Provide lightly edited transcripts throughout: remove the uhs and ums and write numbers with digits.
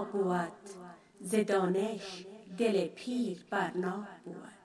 بنا بود، ز دانش دل پیر برنا بود.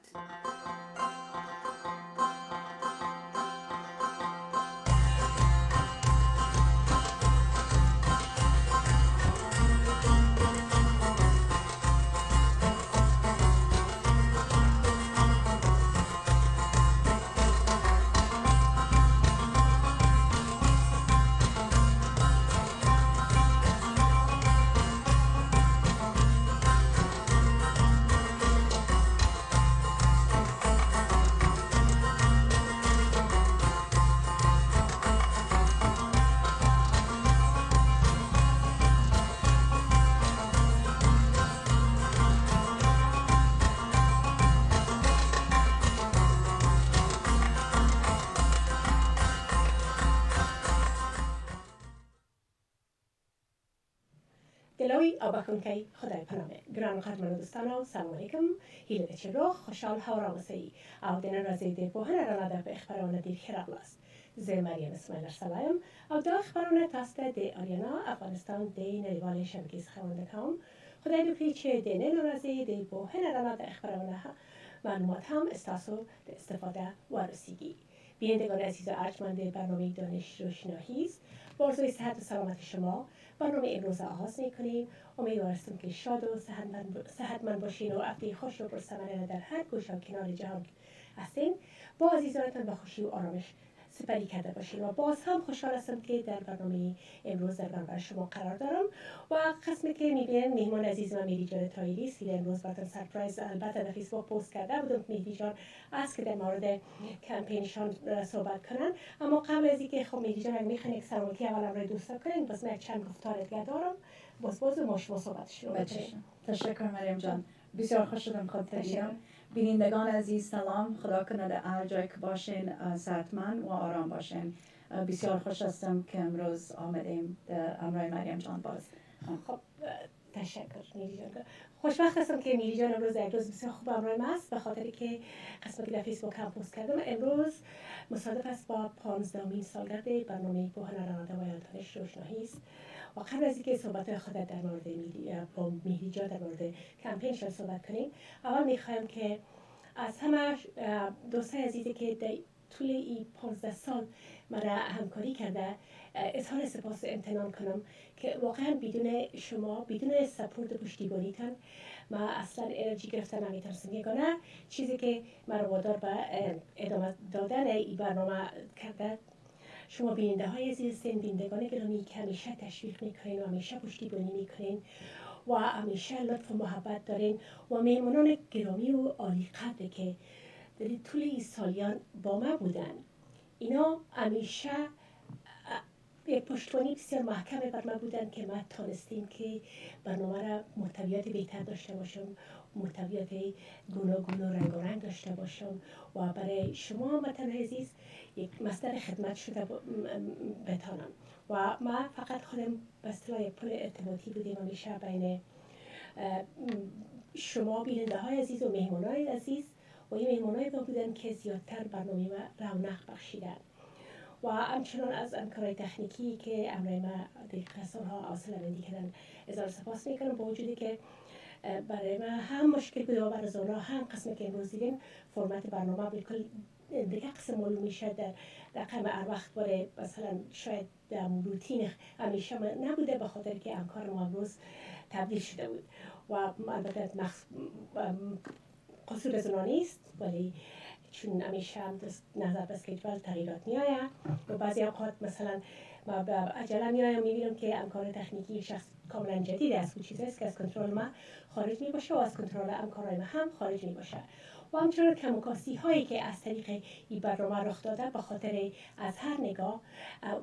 دلوی آبکن کی خدای پنامه گران قدرمن دوستانو سلام علیکم هیله دچرو خوشحال هاورامسی او دن رازیده بوهن راناده به اخبارونه دیر خیرابلاست ز مریم اسماعیل سلایم او دا اخبارونه تاسته دی آریانا افغانستان دی نریوال شبکیز خوانده کام خدای دو پیچه دی نرازی دی بوهن راناده اخبارونه معلومات هم استاسو استفاده و رسیگی بینندگان عزیز و ارجمند برنامه دانش روشناهیست با آرزوی صحت و سلامت شما برنامه امروز آغاز می‌کنیم. امیدوارم که شاد و صحتمند باشین و هفته خوش و پرثمره در هر گوشه و کنار جهان هستین. با عزیزانتان به خوشی و آرامش سپری کرده باشین و باز هم خوشحال هستم که در برنامه امروز در برنامه شما قرار دارم و قسمی که می‌بینید مهمان عزیز و مهدی جان طاهری است که امروز براتون سرپرایز البته در فیسبوک پست کرده بودم مهدی جان است که در مورد کمپینشان صحبت کنن. اما قبل از اینکه خب مهدی جان میخواین یک سلامتی اول برای دوستا کنین بس من چند گفتار دیگه دارم باز ما شما صحبتش رو بکنیم. تشکر مریم جان، بسیار خوش شدم خاطر دیدم. بینندگان عزیز سلام، خدا کنه در هر جای که باشین صحتمند و آرام باشین. بسیار خوش هستم که امروز آمدیم امرای مریم جان باز. خب تشکر میری جان. خوشبخت هستم که میری جان امروز یک روز بسیار خوب امروز است به خاطری که قسمتی در فیسبوک هم پست کردم. امروز مصادف است با 15مین سالگرد برنامه بوهن راننده و دانش روشناهی است و قبل از اینکه صحبت خود در مورد با مهدی جان در مورد کمپینشان صحبت کنیم اول میخوایم که از همه دوستای عزیزی که در طول این 15 سال مرا همکاری کرده اظهار سپاس و امتنان کنم که واقعا بدون شما بدون سپورت و پشتیبانیتان ما اصلا انرژی گرفتن نمیتونستم. یگانه چیزی که مرا وادار به ادامه دادن این برنامه کرده شما بیننده های عزیز هستین، بینندگان گرامی که همیشه تشویق میکنین و همیشه پشتیبانی میکنین و همیشه لطف و محبت دارین و مهمانان گرامی و عالی قدر که در طول این سالیان با ما بودن اینا همیشه یک پشتوانی بسیار محکم بر من بودن که من تانستیم که برنامه را محتویات بهتر داشته باشم، محتویات گوناگون و رنگارنگ داشته باشم و برای شما وطن عزیز یک مصدر خدمت شده بتانم و من فقط خودم به اصطلاح یک پل ارتباطی بودیم همیشه بین شما بیننده های عزیز و مهمان های عزیز و این مهمان های بودن که زیادتر برنامه ما رونق بخشیدن و همچنان از همکارای تکنیکی که امرای ما دقیقه سالها حوصله مندی کردن اظهار سپاس میکنم با وجودی که برای ما هم مشکل بود و برای زونا هم قسمی که امروز دیدین فرمت برنامه بالکل دیگه قسم معلوم میشه در رقم هر وقت باره مثلا شاید در روتین همیشه نبوده به خاطر که همکار ما امروز تبدیل شده بود و البته قصور از اونا نیست ولی چون همیشه هم نظر به اسکیجول تغییرات میآید و بعضی اوقات مثلا ما به عجله میایم میبینم که همکار تکنیکی شخص کاملا جدید است و چیزی است که از کنترل ما خارج می باشه و از کنترل همکارای ما هم خارج می باشه و همچنان کموکاسی هایی که از طریق این برنامه رخ داده به خاطر از هر نگاه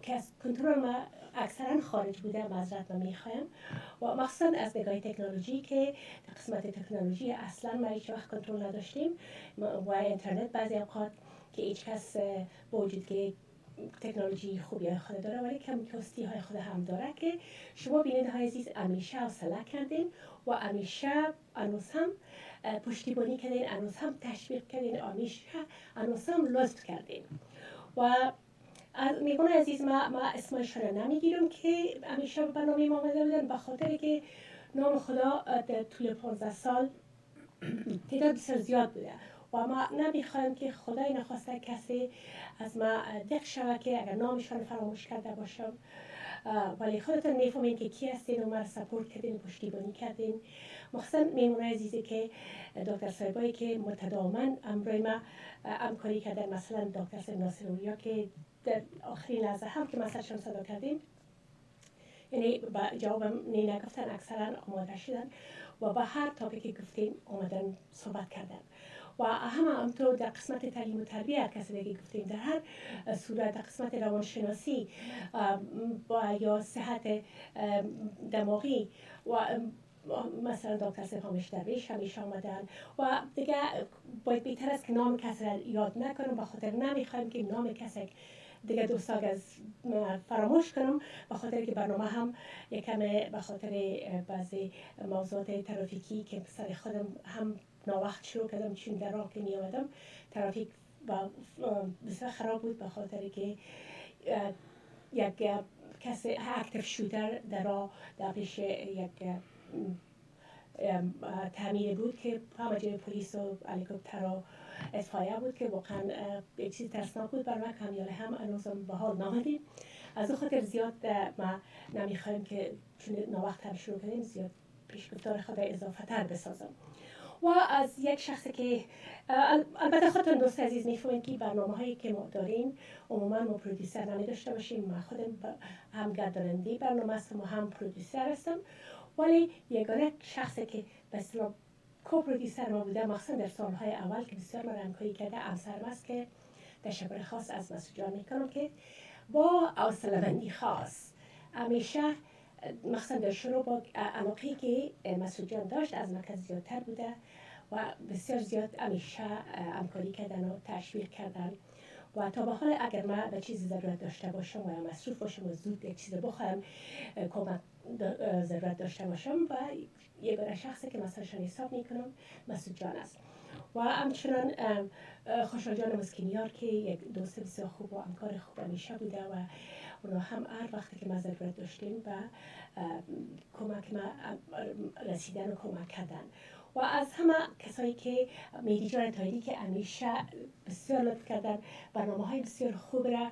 که از کنترل ما اکثرا خارج بوده معذرت میخوایم و مخصوصا از نگاه تکنولوژی که قسمت تکنولوژی اصلا ما هیچ وقت کنترل نداشتیم و اینترنت بعضی اوقات که هیچ کس با وجود که تکنولوژی خوبی های خود داره ولی کموکاستی های خود هم داره که شما بیننده های عزیز همیشه حوصله کردین و همیشه هنوز هم پشتیبانی کردین، هنوز هم تشویق کردین، هنوز هم لطف کردین و میگم عزیز ما اسمشون رو نمیگیرم که همیشه به برنامه ما آمده بودن به خاطر که نام خدا در طول 15 سال تعداد بسیار زیاد بوده و ما نمیخوایم که خدای نخواسته کسی از ما دق شود که اگر نامشان فراموش کرده باشم، ولی خودتون میفهمین که کی هستین و ما سپورت کردین، پشتیبانی کردین. مخصوصا میمونه عزیزی که دکتر صاحبایی که متداوما امروی ما همکاری کردن، مثلا دکتر صاحب ناصر اوریا که در آخرین لحظه هم که مسئلهشان صدا کردیم، یعنی با جوابم نگفتن، اکثرا آماده شدن و با هر تاپیکی گفتیم آمدن صحبت کردن و همطور در قسمت تعلیم و تربیت کسی دیگه گفتیم، در هر صورت در قسمت روانشناسی یا صحت دماغی و مثلا دکتر سپامیش درویش همیشه آمدن و دیگه باید بهتر است که نام کسی را یاد نکنم، بخاطر نمیخوایم که نام کسی دیگه دوستان از فراموش کنم، بخاطر که برنامه هم یکم بخاطر بعضی موضوعات ترافیکی که سر خودم هم ناوقت شروع کردم، چون در راه که می آمدم ترافیک بسیار خراب بود، بخاطر که یک کسی اکتیو شوتر در راه در پیش یک تعمیر بود که همه جای پلیس و هلیکوپتر و اطفایه بود که واقعا یک چیز ترسناک بود برای من، کامیاله هم هنوزم به حال نامدیم. از اون خاطر زیاد ما نمیخوایم که چون ناوقت هم شروع کردیم زیاد پیشگفتار خود اضافه تر بسازم. و از یک شخصی که البته خودتون دوست عزیز میفهمین که برنامه هایی که ما داریم عموما ما پرودیوسر نمی داشته باشیم، ما خودم هم گرداننده برنامه هستم و هم پرودیوسر هستم، ولی یگانه شخصی که به اصطلاح کوپرودیوسر ما بوده مخصوصا در سالهای اول که بسیار من همکاری کرده همسرم است که تشکر خاص از مسعود جان میکنم که با حوصله‌مندی خاص همیشه مخصوصا در شروع با علاقه‌ای که مسعود جان داشت از مرکز زیادتر بوده و بسیار زیاد همیشه همکاری کردن و تشویق کردن و تا به حال اگر من به چیزی ضرورت داشته باشم و یا مصروف باشم و زود یک چیز بخواهم کمک ضرورت داشته باشم و یگانه شخصی که مسئله‌شان حساب میکنم مسعود جان است. و همچنان خوشحال جان مسکینیار که یک دوست بسیار خوب و همکار خوب همیشه بوده و اونا هم هر وقتی که ما ضرورت داشتیم و کمک ما رسیدن و کمک کردن. و از همه کسایی که مهدی جان تایری که همیشه بسیار لطف کردن، برنامه های بسیار خوب را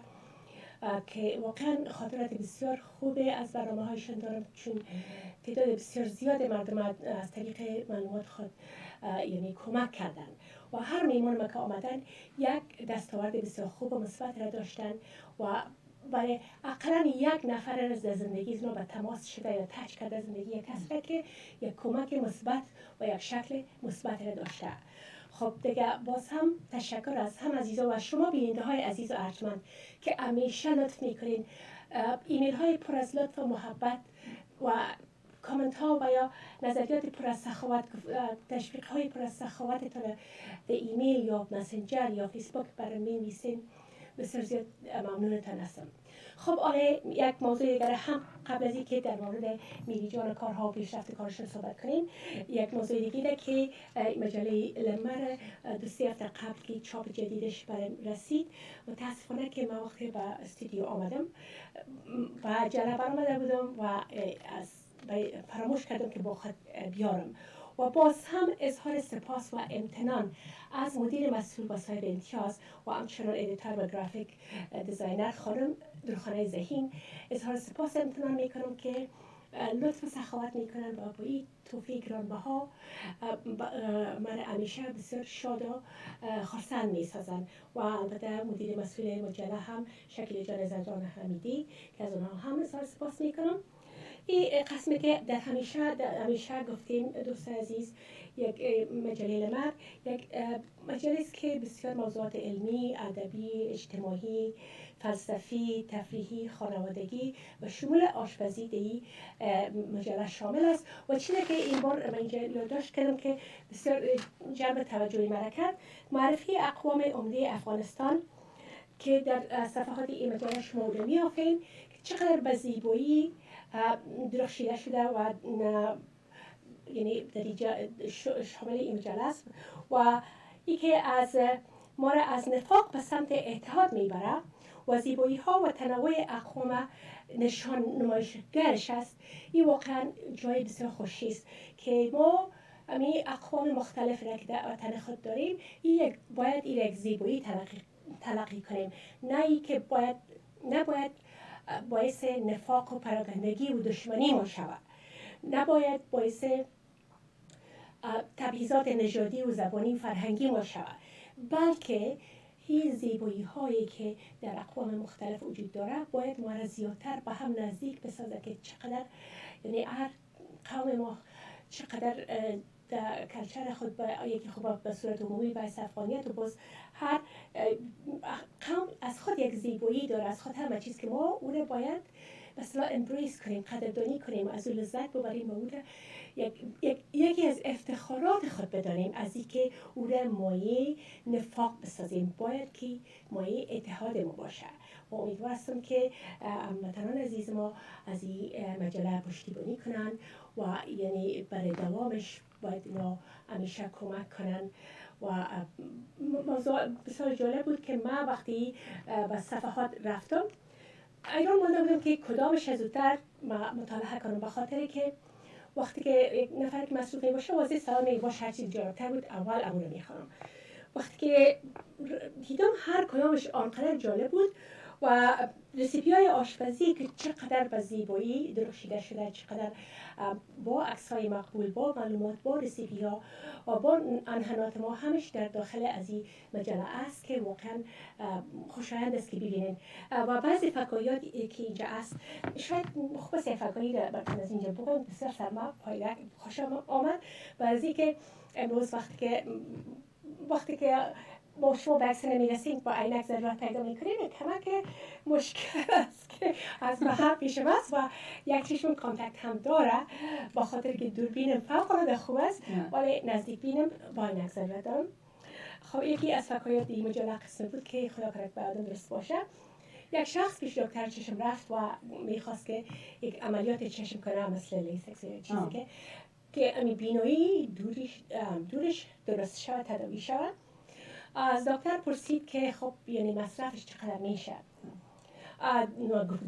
که واقعا خاطرات بسیار خوبه از برنامه هایشان دارم، چون تعداد بسیار زیاد مردم از طریق معلومات خود یعنی کمک کردن و هر میمون که آمدن یک دستاورد بسیار خوب و مثبت را داشتن و برای اقلا یک نفر از زندگی ما به تماس شده یا تچ کرده زندگی یک کسی که یک کمک مثبت و یک شکل مثبت را داشته. خب دیگه باز هم تشکر از هم عزیزا و شما بیننده های عزیز و ارجمند که همیشه لطف میکنین، ایمیل های پر از لطف و محبت و کامنت ها و یا نظریات پر از سخاوت، تشویق های پر از سخاوتتون در ایمیل یا مسنجر یا فیسبوک برام می‌نویسین، بسیار زیاد ممنونتان هستم. خب آره یک موضوع دیگر هم قبل از اینکه در مورد میری جان کارها و پیشرفت کارشون صحبت کنیم، یک موضوع دیگه که مجله لمر دو سه هفته قبل که چاپ جدیدش برام رسید، متاسفانه که من وقتی به استودیو آمدم و جلب برآمده بودم و از فراموش کردم که با خود بیارم و باز هم اظهار سپاس و امتنان از مدیر مسئول وسایل امتیاز و همچنان ادیتور و گرافیک دیزاینر خانم درخانه ذهین اظهار سپاس امتنان میکنم که لطف و سخاوت میکنن و با این توفیق گرانبها من همیشه بسیار شاد و خرسند میسازن و البته مدیر مسئول مجله هم شکل جان زندان حمیدی که از اونها هم اظهار سپاس میکنم. این قسمی که در همیشه گفتیم دوست عزیز، یک مجله لمر یک مجله است که بسیار موضوعات علمی، ادبی، اجتماعی، فلسفی، تفریحی، خانوادگی و شمول آشپزی در این مجله شامل است و چیزی که این بار من اینجا یادداشت کردم که بسیار جلب توجه مرا کرد، معرفی اقوام عمده افغانستان که در صفحات این مجله شما می‌یابید که چقدر به زیبایی درخشیده شده و یعنی در شامل این مجله است و ای که از ما را از نفاق به سمت اتحاد میبره و زیبایی ها و تنوع اقوام نشان نمایشگرش است. این واقعا جای بسیار خوشی است که ما امی اقوام مختلف را که در وطن خود داریم باید این یک زیبایی تلقی کنیم، نه ای که نباید باعث نفاق و پراگندگی و دشمنی ما شود، نباید باعث تبعیضات نژادی و زبانی و فرهنگی ما شود، بلکه این زیبایی هایی که در اقوام مختلف وجود داره باید ما را زیادتر به هم نزدیک بسازه که چقدر یعنی هر قوم ما چقدر در کلچر خود یکی خوب به صورت عمومی باعث افغانیت و باز هر قوم از خود یک زیبایی داره، از خود همه چیز که ما اون رو باید مثلا امبریس کنیم، قدردانی کنیم، از اون لذت ببریم و اون یکی از افتخارات خود بدانیم، از اینکه او را مایه نفاق بسازیم، باید که مایه اتحاد ما باشه. و امیدوار هستم که هموطنان عزیز ما از این مجله پشتیبانی کنن و یعنی برای دوامش باید اینا همیشه کمک کنن. و موضوع بسیار جالب بود که من وقتی به صفحات رفتم ایران مانده بودم که کدامش زودتر مطالعه کنم، به خاطر که وقتی که یک نفر که مصروف نباشه واضح سلام نباشه هر چیز جالبتر بود اول امون رو میخوام. وقتی که دیدم هر کدامش آنقدر جالب بود و رسیپی های آشپزی که چقدر به زیبایی درخشیده شده، چقدر با عکس های مقبول، با معلومات، با رسیپی ها و با انحنات ما همش در داخل از این مجله است که واقعا خوشایند است که ببینید. و بعضی فکایات که اینجا است شاید خوب است فکایی را براتون از اینجا بگم، بسیار سرما پایدار خوشم آمد. بعضی که امروز وقتی که با شما به عکس نمیرسیم با عینک ضرورت پیدا میکنیم، کمک مشکل است که از بهر پیش است و یک چشم کانتکت هم داره با خاطر که دوربینم فوق العاده خوب است ولی نزدیک بینم با عینک ضرورت دارم. خب یکی از فکایات این مجله قسم بود که خدا کنه بعدا درست باشه. یک شخص پیش دکتر چشم رفت و میخواست که یک عملیات چشم کنه، مثل لیزک یا چیزی که امی بینایی دورش درست شود، تداوی شود. از دکتر پرسید که خب یعنی مصرفش چقدر میشه.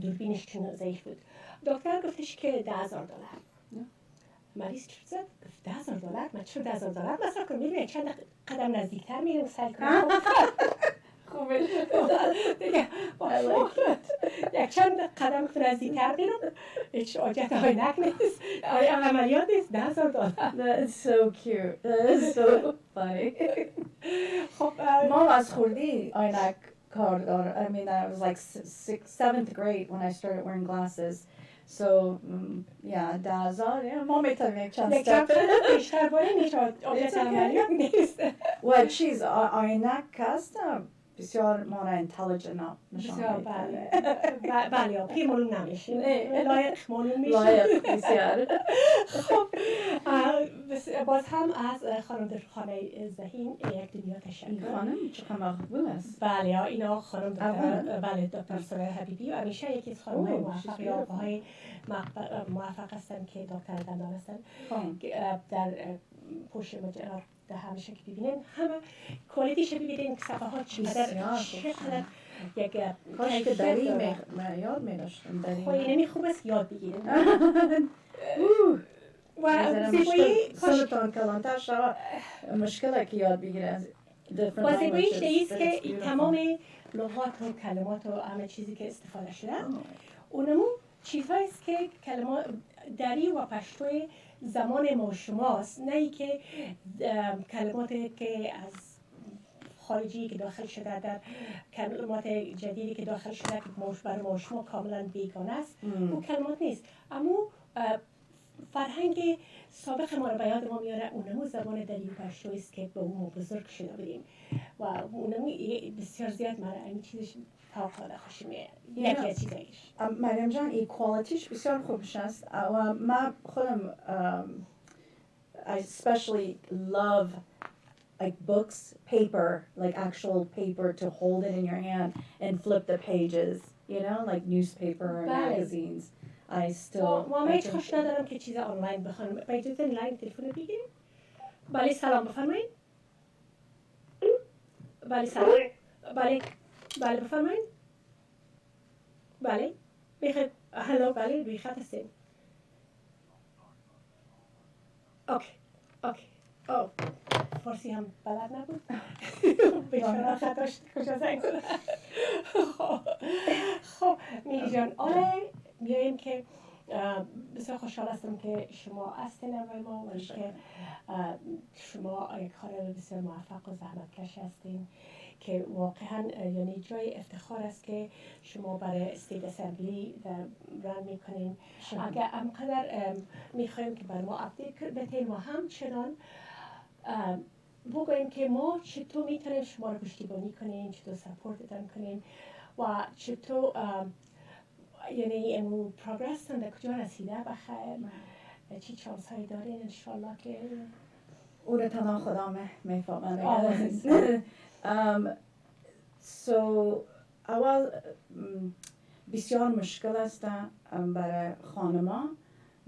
دوربینش چون ضعیف بود. دکتر گفتش که $10,000. مریض چی زد؟ گفت $10,000؟ من چرا $10,000 مصرف کنم؟ میدونی چند قدم نزدیکتر میرم سعی کنم. خوبه دیگه یک چند قدم نزدیکتر میرم، هیچ حاجت عینک نیست، عملیات نیست، $10,000. That's so cute. That is so funny. خب ما از خوردی عینک کار دار. I mean, I was like 7th grade when I started wearing glasses. So, yeah, $10,000. ما میتونیم یک چند step. بیشتر باید میشود. حاجت عملیات نیست. و چیز عینک هستم. بسیار ما را intelligent نشان میده. بله پی معلوم نمیشیم، لایق معلوم میشیم. لایق بسیار. خب باز هم از خانم درخانه ذهین یک دنیا تشکر. خانم چقدر مقبول است. بله اینا خانم دکتر سرای حبیبی و همیشه یکی از خانم های موفق یا آقاهای موفق هستن که دکتر دندان هستن در پشت مجرد همیشه که ببینیم همه کوالیتیش ببینیم که صفحات چقدر یک کاش که دری یاد می‌داشتم دری. خب اینمی خوب است یاد بگیریم. و زیبایی سرطان کلانتر شد مشکلی که یاد بگیره. و زیباییش نیست که تمام لغات و کلمات و همه چیزی که استفاده شده اونمون چیزهایی است که کلمات دری و پشتوی زمان ما شماست، نه ای که کلماتی که از خارجی که داخل شده در کلمات جدیدی که داخل شده که برای ما شما کاملا بیگانه است. اون کلمات نیست، اما فرهنگ سابق ما رو به یاد ما میاره. اونمو زبان دری و پشتویی است که به اون بزرگ شده بودیم و اونمو بسیار زیاد مرا این چیزش فوق‌العاده خوشی میاد. یکی از چیزایش مریم جان ایکوالیتیش بسیار خوبش است و من خودم I especially love like books, paper, like actual paper to hold it in your hand and flip the pages, you know, like newspaper or magazines. I still ما هیچ خوش ندارم که چیز آنلاین بخونم. با اجازه لاین تلفن بگیریم. بله سلام بفرمایید. بله سلام. بله بفرمایید. بله بخیر هلو بله روی خط هستیم اوکی او فارسی هم بلد نبود بیچاره خطاش کجا زنگ زدن خب میری جان آره بیاییم که بسیار خوشحال هستم که شما هستین اول ما و که شما یک کار بسیار موفق و زحمتکش هستین که واقعا یعنی جای افتخار است که شما برای استیت اسمبلی رن میکنین اگر همقدر میخوایم که برای ما اپدیت بتین و همچنان بگوییم که ما چطور میتونیم شما رو پشتیبانی کنیم چطور سپورتتان کنیم و چطور یعنی امو پروگرس در کجا رسیده بخیر چی چانس هایی دارین انشالله که او رو تنها خدا میفهمن اول بسیار مشکل است برای خانما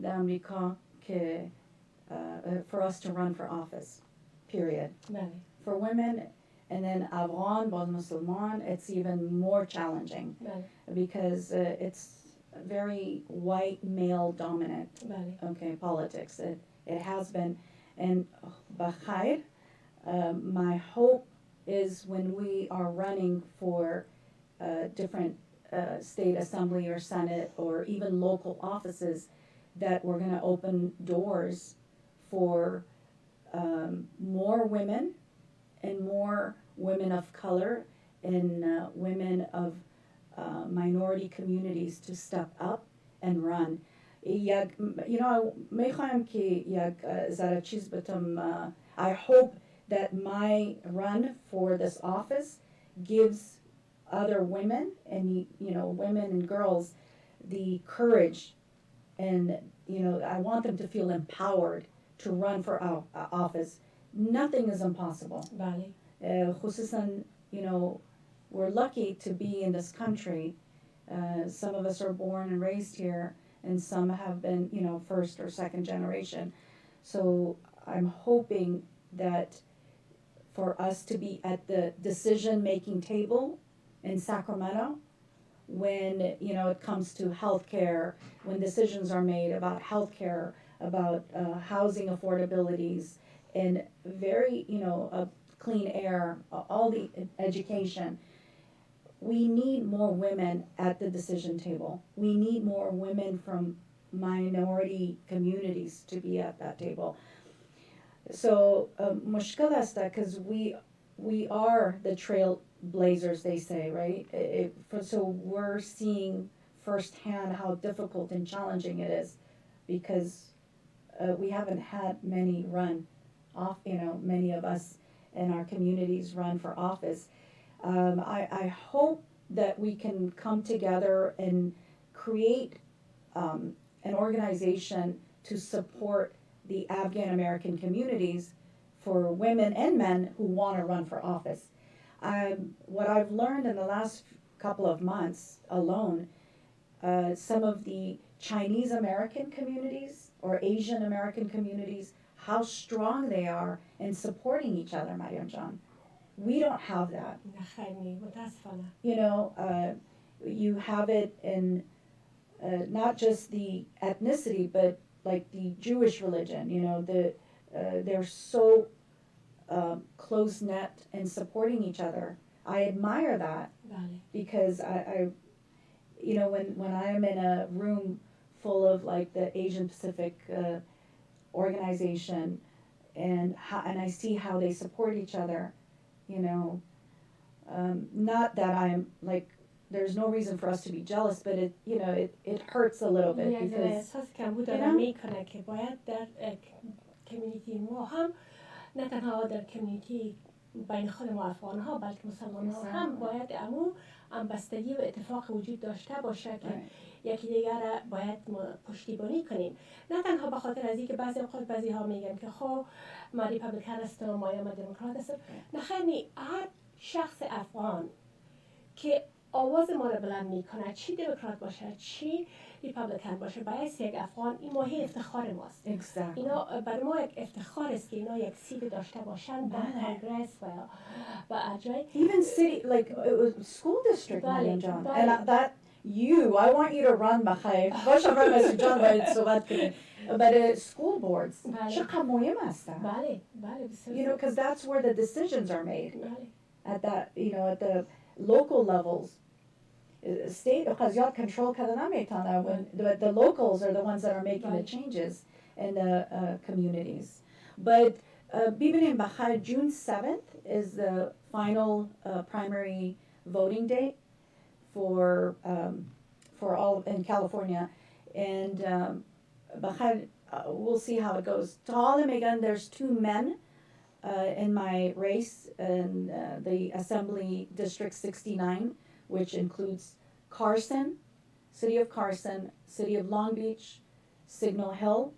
در امریکا که for us to run for office period for women and then Afghan both Muslim it's even more challenging because it's very white male dominant politics it has been and bakhair my hope is when we are running for different state assembly or senate or even local offices that we're going to open doors for more women and more women of color and women of minority communities to step up and run. You know, I hope that my run for this office gives other women and women and girls the courage and I want them to feel empowered to run for office. Nothing is impossible. خصوصا we're lucky to be in this country. Some of us are born and raised here and some have been first or second generation. So I'm hoping that for us to be at the decision-making table in Sacramento when it comes to healthcare, when decisions are made about healthcare, about housing affordabilities, and very clean air, all the education. We need more women at the decision table. We need more women from minority communities to be at that table. So mushkil asta because we are the trailblazers, they say, right? So we're seeing firsthand how difficult and challenging it is because we haven't had many run off, many of us in our communities run for office. I hope that we can come together and create an organization to support the Afghan American communities for women and men who want to run for office. What I've learned in the last couple of months alone, some of the Chinese American communities or Asian American communities, how strong they are in supporting each other, Mariam Jan. We don't have that. You have it in not just the ethnicity, but like the Jewish religion. They're so close-knit and supporting each other. I admire that because I when I am in a room full of like the Asian Pacific organization and I see how they support each other, not that I'm like there's no reason for us to be jealous, but it hurts a little bit because نه تنها در کمیونیتی بین خود ما افغان ها بلکه مسلمان ها هم باید همبستگی و اتفاق وجود داشته باشه که یکی دیگر را باید پشتیبانی کنیم. نه تنها به خاطر از اینکه بعضی ها میگن که خب ما ریپابلیکن هستم ما یا ما دموکرات هستم. نه خیلی هر شخص افغان که آواز ما رو بلند میکنه چی دموکرات باشه چی ریپابلیکن باشه باعث یک افغان این ماهی افتخار ماست. اینا برای ما یک افتخار است که اینا یک سیت داشته باشن در کانگرس و اجای even city like school district and I want you to run بخیر باشه برای جان باید صحبت کنیم برای school boards بله. چقدر مهم هستن بله بله بسیار you know because that's where the decisions are made بله at that at the local levels state قضیات control کردن نمیتونه when the locals are the ones that are making the Right. changes in the communities but ببینیم بخیر June 7th is the final primary voting date for all in California and بخیر we'll see how it goes to all them again there's 2 men in my race in the Assembly District 69 which includes Carson, City of Carson, City of Long Beach, Signal Hill,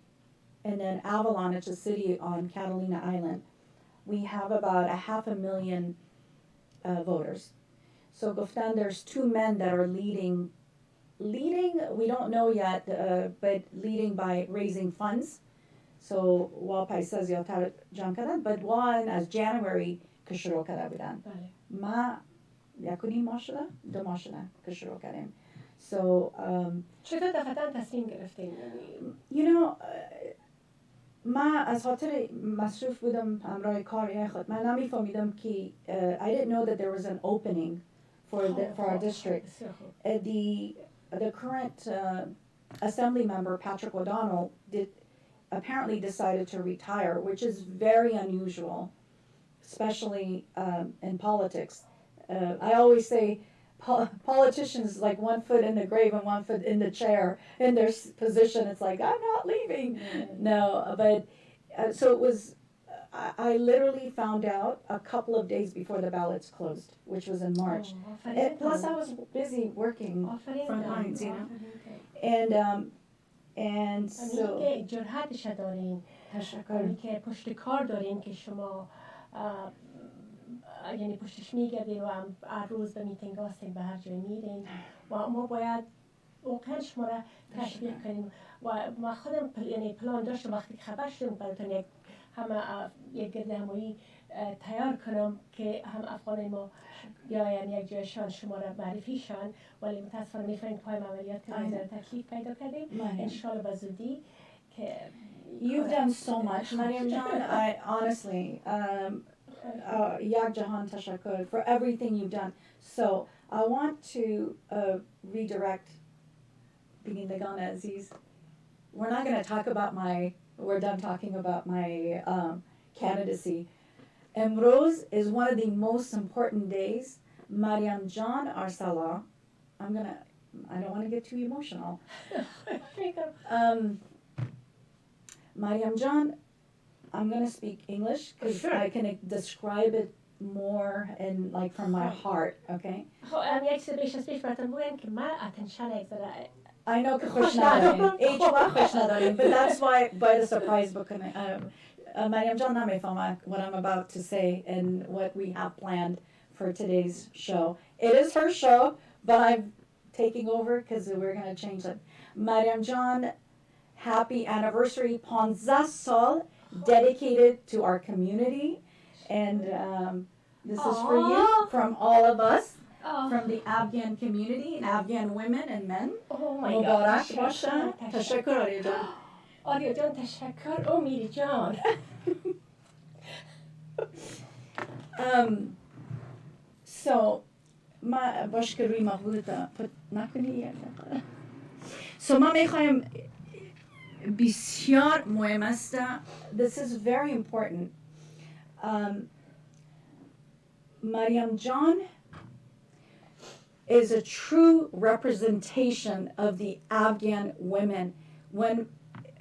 and then Avalon, it's a city on Catalina Island. We have about 500,000 voters. So Goftan, there's 2 men that are leading, we don't know yet, but leading by raising funds. So Wapai says but one as January kashiro karabidan. بله Ma yakuni mashada, do mashada kashiro karim. So چطور دفعتا تصمیم گرفتین؟ you know ما از خاطر مصروف بودم همراه کاری خود من نمیفهمیدم که I didn't know that there was an opening for our district. بسیار خوب. The current assembly member Patrick O'Donnell apparently decided to retire, which is very unusual, especially in politics. I always say politicians like 1 foot in the grave and 1 foot in the chair in their position. It's like I'm not leaving. No, but so it was. I literally found out a couple of days before the ballots closed, which was in March. Plus, I was busy working front lines, you know. And so. که جرأتش دارین تشکر. که پشت کار دارین که شما یعنی پشتش میگردین و هر روز به میتینگ هستین به هر جای میرین و ما باید واقعا شما را تشویق کنیم و ما خودم یعنی پلان داشتم وقتی خبر شدم براتون یک گرد همایی تیار کنم که هم افغان ما بیاین یک جایشان شما را معرفیشان ولی متاسفانه میفهمید پای عملیات که بازار تکلیف پیدا کردیم انشالله به زودی که You've done so much, Mariam Jan. I honestly, Yag Jahan Tashakkur, for everything you've done. So I want to redirect Begin Dagana Aziz. We're not going to talk about we're done talking about my candidacy. Emroz is one of the most important days. Mariam Jan Arsala, I don't want to get too emotional. Mariam Jan, I'm going to speak English because I can describe it more and like from my heart, okay? I know که خوش نداریم هیچ وقت خوش نداریم but that's why باید surprise بکنه Mariam Jan نمیفهمه what I'm about to say and what we have planned for today's show. It is her show but I'm taking over because we're going to change it. Mariam Jan, happy anniversary 15 سال dedicated to our community and this is for you from all of us. From the Afghan community and Afghan women and men. Oh my مبارک God. باشه. تشکر آریا جان. آریا جان تشکر امیری جان. So ما باش که روی مقبولت پت نکنی So ما میخوایم بسیار مهم است. This is very important. Mariam Jan is a true representation of the Afghan women.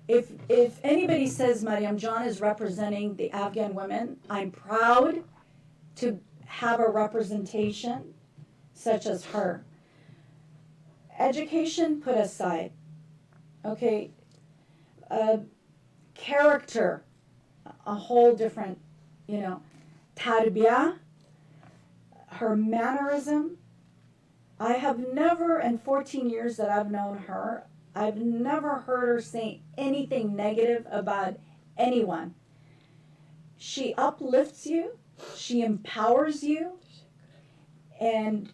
If anybody says Mariam Jan is representing the Afghan women, I'm proud to have a representation such as her. Education put aside, okay, character, a whole different, tarbiyah, her mannerism. I have never, in 14 years that I've known her, I've never heard her say anything negative about anyone. She uplifts you, she empowers you, and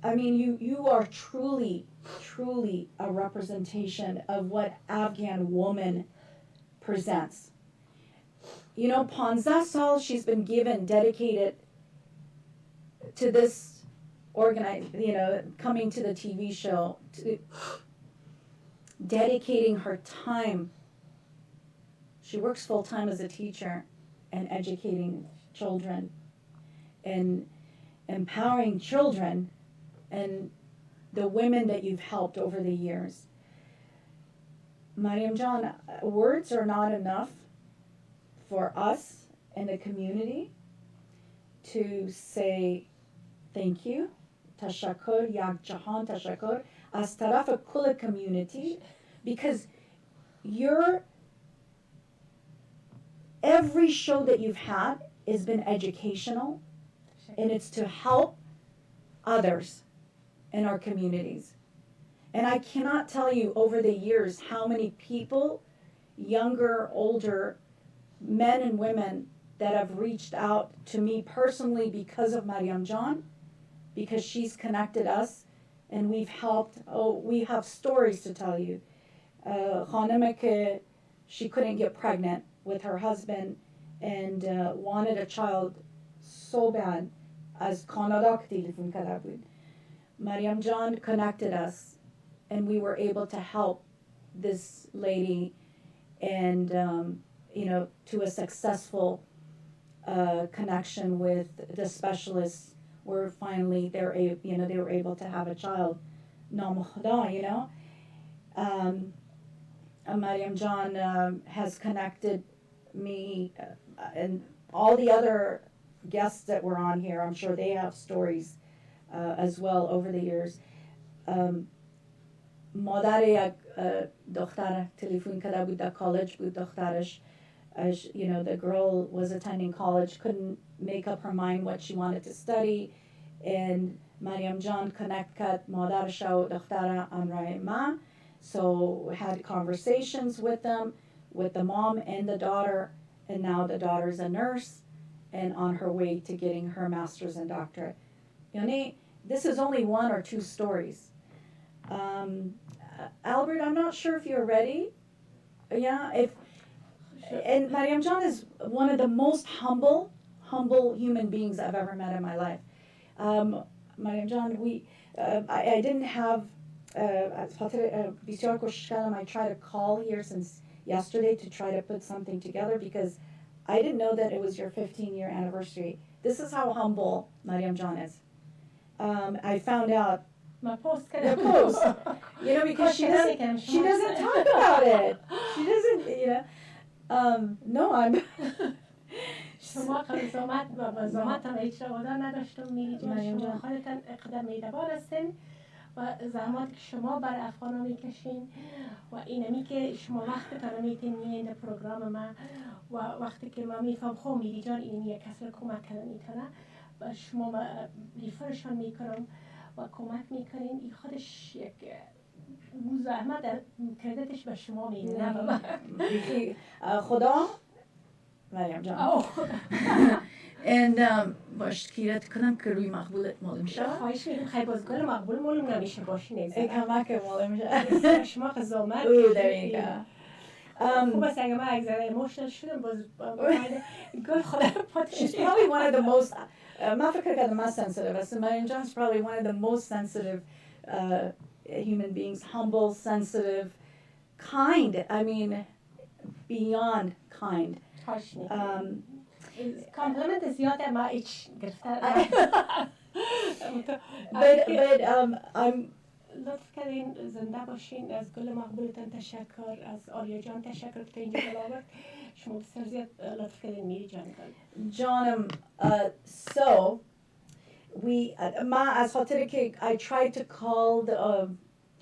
I mean, you are truly a representation of what Afghan woman presents. You know, 15 sal she's been given, dedicated to this coming to the TV show, dedicating her time. She works full time as a teacher and educating children and empowering children and the women that you've helped over the years. Mariam Jan, words are not enough for us in the community to say thank you. Tashakkur, yak jahan tashakkur, as taraf kul community, because every show that you've had has been educational, and it's to help others in our communities. And I cannot tell you over the years how many people, younger, older, men and women, that have reached out to me personally because of Mariam Jan, because she's connected us and we've helped. Oh, we have stories to tell you. Khanema, she couldn't get pregnant with her husband and wanted a child so bad. As Canada telefon کرده بود. Mariam Jan connected us and we were able to help this lady and to a successful connection with the specialists where finally they were able to have a child. Nam Khuda, Mariam Jan has connected me and all the other guests that were on here. I'm sure they have stories as well over the years. مادر یک دختر تلفن کرده بود در کالج بود دخترش. The girl was attending college, couldn't make up her mind what she wanted to study, and Mariam Jan connect کرد مادرش و دختر همراه ما. So had conversations with them, with the mom and the daughter, and now the daughter's a nurse and on her way to getting her master's and doctorate. This is only one or two stories. Albert, I'm not sure if you're ready. And Mariam Jan is one of the most humble human beings I've ever met in my life. Mariam Jan, I didn't have, I tried to call here since yesterday to try to put something together because I didn't know that it was your 15-year anniversary. This is how humble Mariam Jan is. I found out My post. because she doesn't talk about it. She doesn't, no, I'm. شما قضاوت و وضاحت هم هیچ روادار نداشتم میری جان شما خودتان اقدام میدبار هستین و زحمات که شما بر افغان ها میکشین و اینمی که شما وقتتان میتین میین پروگرام ما و وقتی که ما میفهم خو میری جان اینمی یک کسی کمک کردن میتونه و شما ریفرشان میکنم و کمک میکنین این خودش یک زحمت کردتش به شما میدونه خدا مریم جان and باش کیرت کنم که روی مقبولت معلوم شد خواهش میکنم خیلی بازگار مقبول معلوم نمیشه باشی نیزه کمک معلوم شد شما قضاوت خوب است اگه من اگذاره ایموشنال شدم گل خدا she's probably one of the most من فکر کردم most sensitive است Mariam Jan is probably one of the most sensitive human beings, humble, sensitive, kind. I mean, beyond kind. Compliment is زیاد ما ایچ گرفتار. But I'm. لطف کردین زنده باشین از گل مقبولتان تشکر از آریا جان تشکر که اینجا بلاورد شما بسیار زیاد لطف کردین میری جان جانم so we ما از خاطر که I tried to call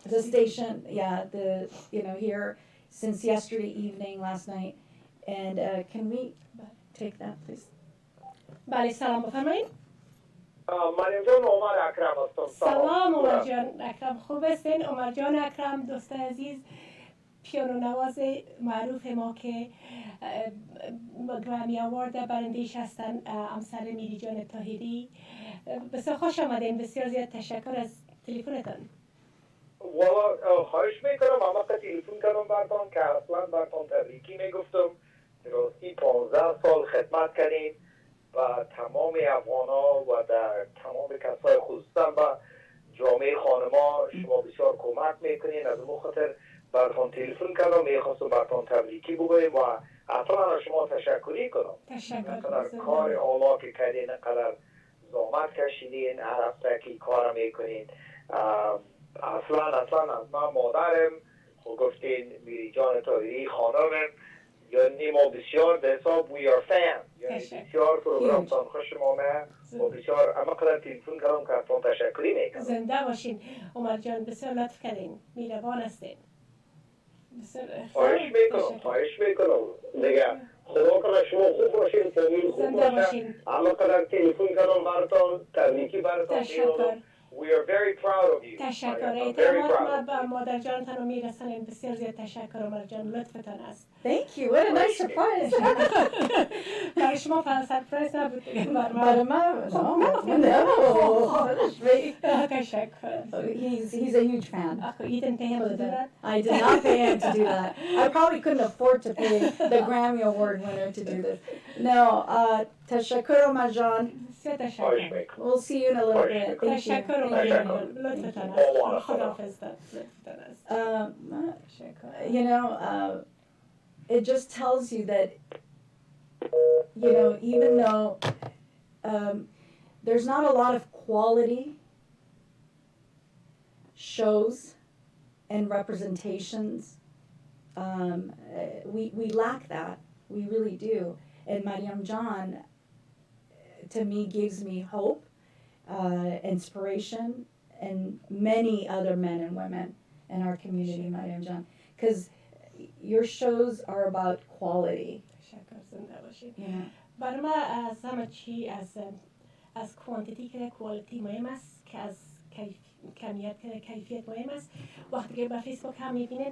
the station here since yesterday evening last night and can we take that please بله سلام بفرمایید مریم جان عمر اکرم هستم سلام عمر جان اکرم خوب هستین عمر جان اکرم دوست عزیز پیانو نواز معروف ما که گرامی آورد برنده‌اش هستن همسر میری جان طاهری. بسیار خوش آمدین. بسیار زیاد تشکر از تلفنتان. والا خواهش میکنم اما که تلفن کنم برتان که اصلا برتان تبریکی میگفتم. راستی 15 سال خدمت کردین و تمام افغانا و در تمام کسای خصوصا و جامعه خانما شما بسیار کمک میکنین. از اون خاطر برتان تلفن کردم میخواستم برتان تبریکی بگویم و اصلا از شما تشکری کنم. تشکر. کار اولا که کردین، قدر زحمت کشیدین، هر هفته که کار میکنین. اصلا از من مادرم خود گفتین میری جان طاهری خانمم، یعنی ما بسیار به حساب we are fans، یعنی بسیار پروگرام تان خوش مامه و بسیار اما قدر تلفن کردم که اتون تشکری میکنم. زنده باشین عمر جان، بسیار لطف کردین، میروان هستین. خواهش میکنم دیگه. خدا کنه شما خوب باشین، فامیل خوب باشین. اما قدر تلفن کردم براتون تبریکی براتون میگم. We are very proud of you. تشکر. اعتماد ما مادر جانتان رو میرسانیم. بسیار زیاد تشکر عمر جان، لطفتان است. Thank you. What a nice surprise. برای شما سرپرایز نبود. برای من تشکر. He's a huge fan. You didn't pay him to do that? I did not pay him to do that. I probably couldn't afford to pay the Grammy Award winner to do this. No, تشکر عمر جان. تشکر. We'll see you in a little bit. تشکر عمر جان، لطفتان است. خداحافظ. لطفتان است. You know, it just tells you that, you know, even though there's not a lot of quality shows and representations, we lack that. We really do. And Mariam John, to me, gives me hope, inspiration, and many other men and women in our community, Mariam John, because your shows are about quality. برای ما از همه چی از کوانتیتی که کوالیتی مهم است، که از کمیت که کیفیت مهم است. وقتی که به فیسبوک هم میبینین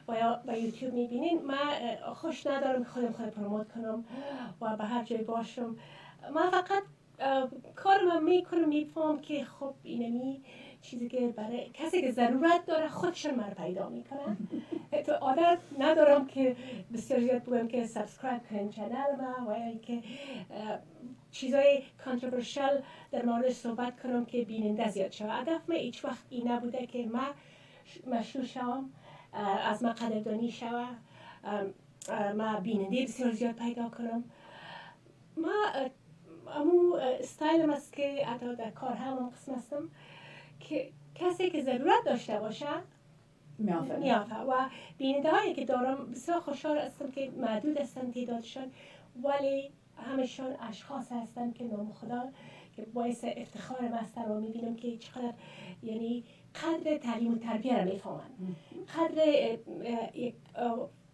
و یا به یوتیوب میبینین، من خوش ندارم خودم پروموت کنم و به هر جای باشم. من فقط کارم میکنم، میفهم که خب اینمی چیزی که برای کسی که ضرورت داره خودشون مرا پیدا میکنن. تو عادت ندارم که بسیار زیاد بگم که سابسکرایب کنین چنل ما و یا اینکه چیزای کانتروورشال در موردش صحبت کنم که بیننده زیاد شود. هدف من هیچ وقت این نبوده که من مشهور شوم، از من قدردانی شوه، من بیننده بسیار زیاد پیدا کنم. من امو استایلم است که حتی در کار هم قسم هستم که کسی که ضرورت داشته باشه میافه و بیننده هایی که دارم بسیار خوشحال هستم که محدود هستن تعدادشان، ولی همشان اشخاص هستن که نام خدا که باعث افتخار مستر و میبینم که چقدر یعنی قدر تعلیم و تربیه رو میفهمن، قدر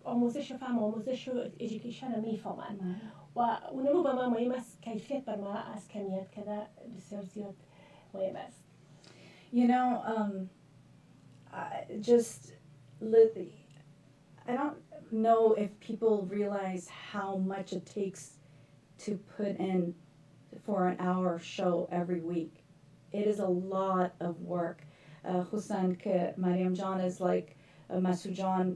آموزش و فهم آموزش و ایژوکیشن رو میفهمن و اونمو به من مهم است. کیفیت بر من از کمیت کده بسیار زیاد مهم است. You know, I don't know if people realize how much it takes to put in for an hour show every week. It is a lot of work. Husan ke Mariam John is like Masood John,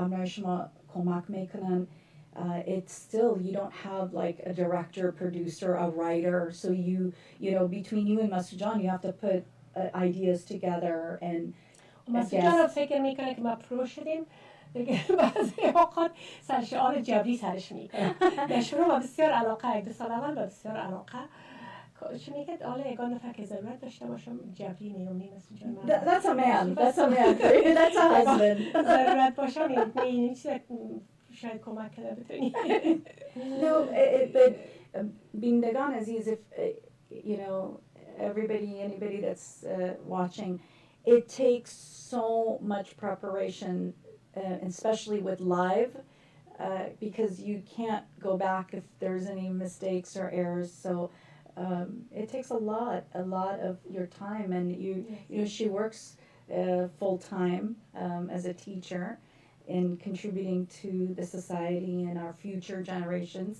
Amra Shama Komak Mekanan. It's still, you don't have like a director, producer, a writer. So you know, between you and Masood John, you have to put ideas together and Masood John فکر میکنه که ما پرو شدیم دیگه. بعضی اوقات سرشعار جبری سرش میکنه. در شروع بسیار علاقه، 2 سال اول بسیار علاقه چون میگه حالا یگان دفعه که ضرورت داشته باشم جبری میرونی Masood John. That's a man. That's a man. That's a husband. ضرورت باشم این چیز شاید کمک کنه بتونی. No, but Bindagan Aziz, if you know, anybody that's watching, it takes so much preparation, especially with live, because you can't go back if there's any mistakes or errors. So it takes a lot of your time, and you know, she works full time as a teacher in contributing to the society and our future generations,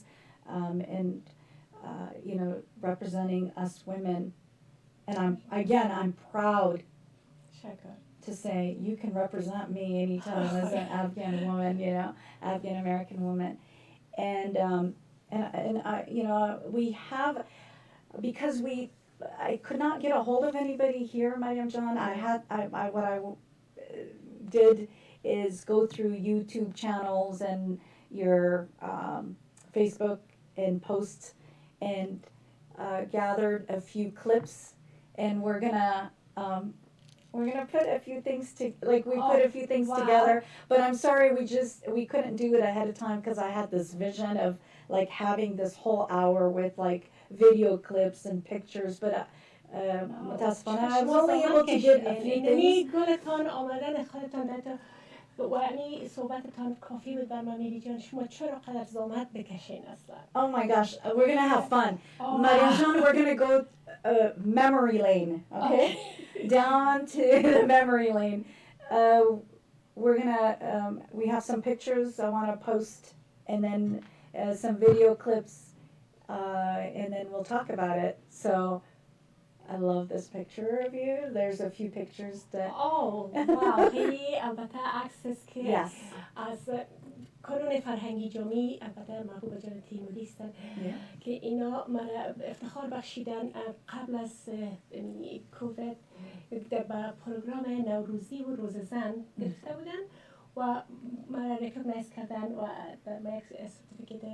and representing us women. And I'm proud تشکر. to say you can represent me anytime as an Afghan woman, Afghan American woman, and we have, because I could not get a hold of anybody here, Mariam John. What I did is go through YouTube channels and your Facebook and posts, and gathered a few clips, and we're gonna put a few things put a few things together. But I'm sorry, we couldn't do it ahead of time because I had this vision of like having this whole hour with like video clips and pictures. But متاسفانه I was only able to get a few things. گلتان آمدن خودتان در و یعنی صحبتتان کافی بود بر من میری جان. شما چرا قدر زحمت بکشین اصلا؟ Oh my gosh, we're gonna have fun. Mariam John, we're gonna go memory lane, okay? Down to the memory lane. We're gonna we have some pictures I want to post, and then some video clips, and then we'll talk about it. So I love this picture of you. There's a few pictures that واو خیلی البته عکس است که yes. از کانون فرهنگی جامعی البته محبوب جان تیموری هستن که اینا مرا افتخار بخشیدن قبل از کووید در پروگرام نوروزی و روز زن گرفته بودن و مرا ریکگنایز کردن و ما یک سرتیفیکت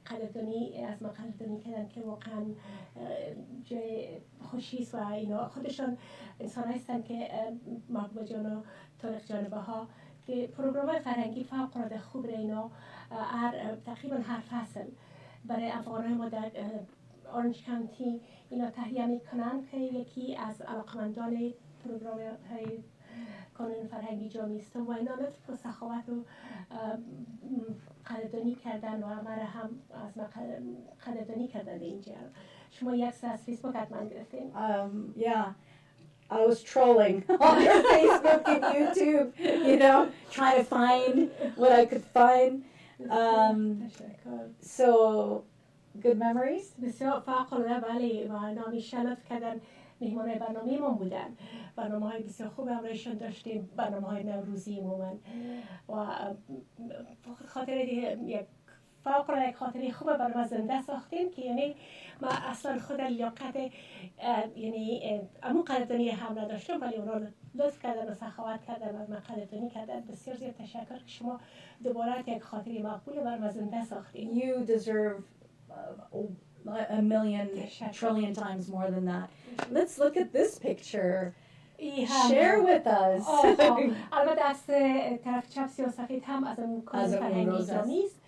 قدردانی از ما قدردانی کردن که واقعا جای خوشی است و اینا خودشان انسان هستن که محبوب جان و طارق جان بها که پروگرام فرهنگی فوق العاده خوب اینا تقریبا هر فصل برای افغان‌های ما در اورنج کانتی اینا تهیه میکنن که یکی از علاقمندان پروگرام های کانون فرهنگی جامعی است و اینا لطف و سخاوت و قدردانی کردن و مرا هم از ما قدردانی کردن اینجا. شما یک سر از فیسبوک حتما گرفتین؟ Yeah. I was trolling on your Facebook and YouTube, trying to find what I could find. So, good memories? بسیار فوق العاده بله و نامیشه لطف کردن مهمان برنامه ما بودن. برنامه‌های بسیار خوب همراهشان داشتیم، برنامه‌های نوروزی عموما و خاطر یک فوق العاده خاطری خوب برای ما زنده ساختیم که یعنی ما اصلا خود لیاقت یعنی امو قدردانی هم نداشتم ولی اونا لطف کردن و سخاوت کردن و ما قدردانی کردن. بسیار زیاد تشکر که شما دوباره یک خاطری مقبول برای ما زنده ساختیم. You deserve a million trillion times more than that. Let's look at this picture. Share with us. البته از طرف چپ سیاه سفید هم از اون کانون فرهنگی جامعی است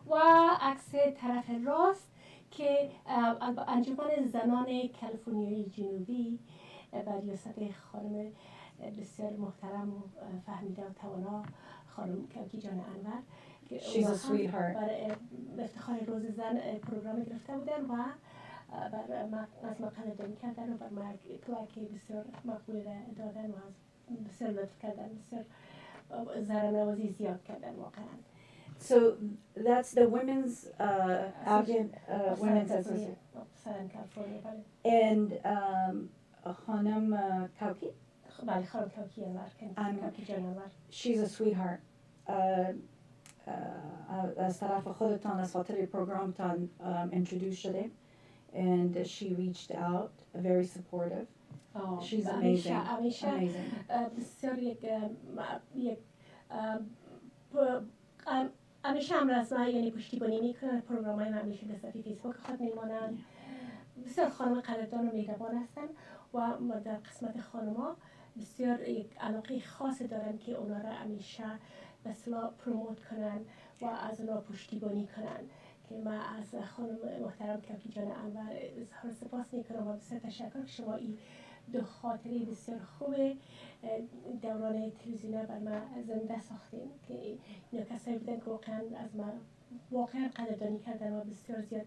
و عکس طرف راست که انجمن زنان کالیفرنیای جنوبی بر ریاست خانم بسیار محترم و فهمیده و توانا خانم کوکی جان انور She's a sweetheart. برای افتخار روز زن پروگرام گرفته بودن و از ما قدردانی کردن و بر ما پلاکی بسیار مقبول دادن و بسیار لطف کردن بسیار زرنوازی زیاد کردن واقعا. So that's the women's Afghan women's association. Southern California بله. And خانم کوکی. بله خانم کوکی انور کوکی جان انور. She's a sweetheart. از طرف خودتان از خاطر پروگرامتان introduce شده. And she reached out, very supportive. She's amazing. Amazing. بسیار همیشه هم رسما یعنی پشتیبانی میکنن پروگرام‌های همیشه به صفحه فیسبوک خود میمانن. بسیار خانم قدردان و مهربان هستن و در قسمت خانم‌ها بسیار یک علاقه خاص دارن که اونا را همیشه به اصطلاح پروموت کنن و از اونا پشتیبانی کنن که ما از خانم محترم کوکی جان انور اظهار سپاس میکنم و بسیار تشکر که شما این دو خاطره بسیار خوب دوران تلویزیون بر ما زنده ساختین که اینا کسایی بودن که از ما واقعا قدردانی کردن و بسیار زیاد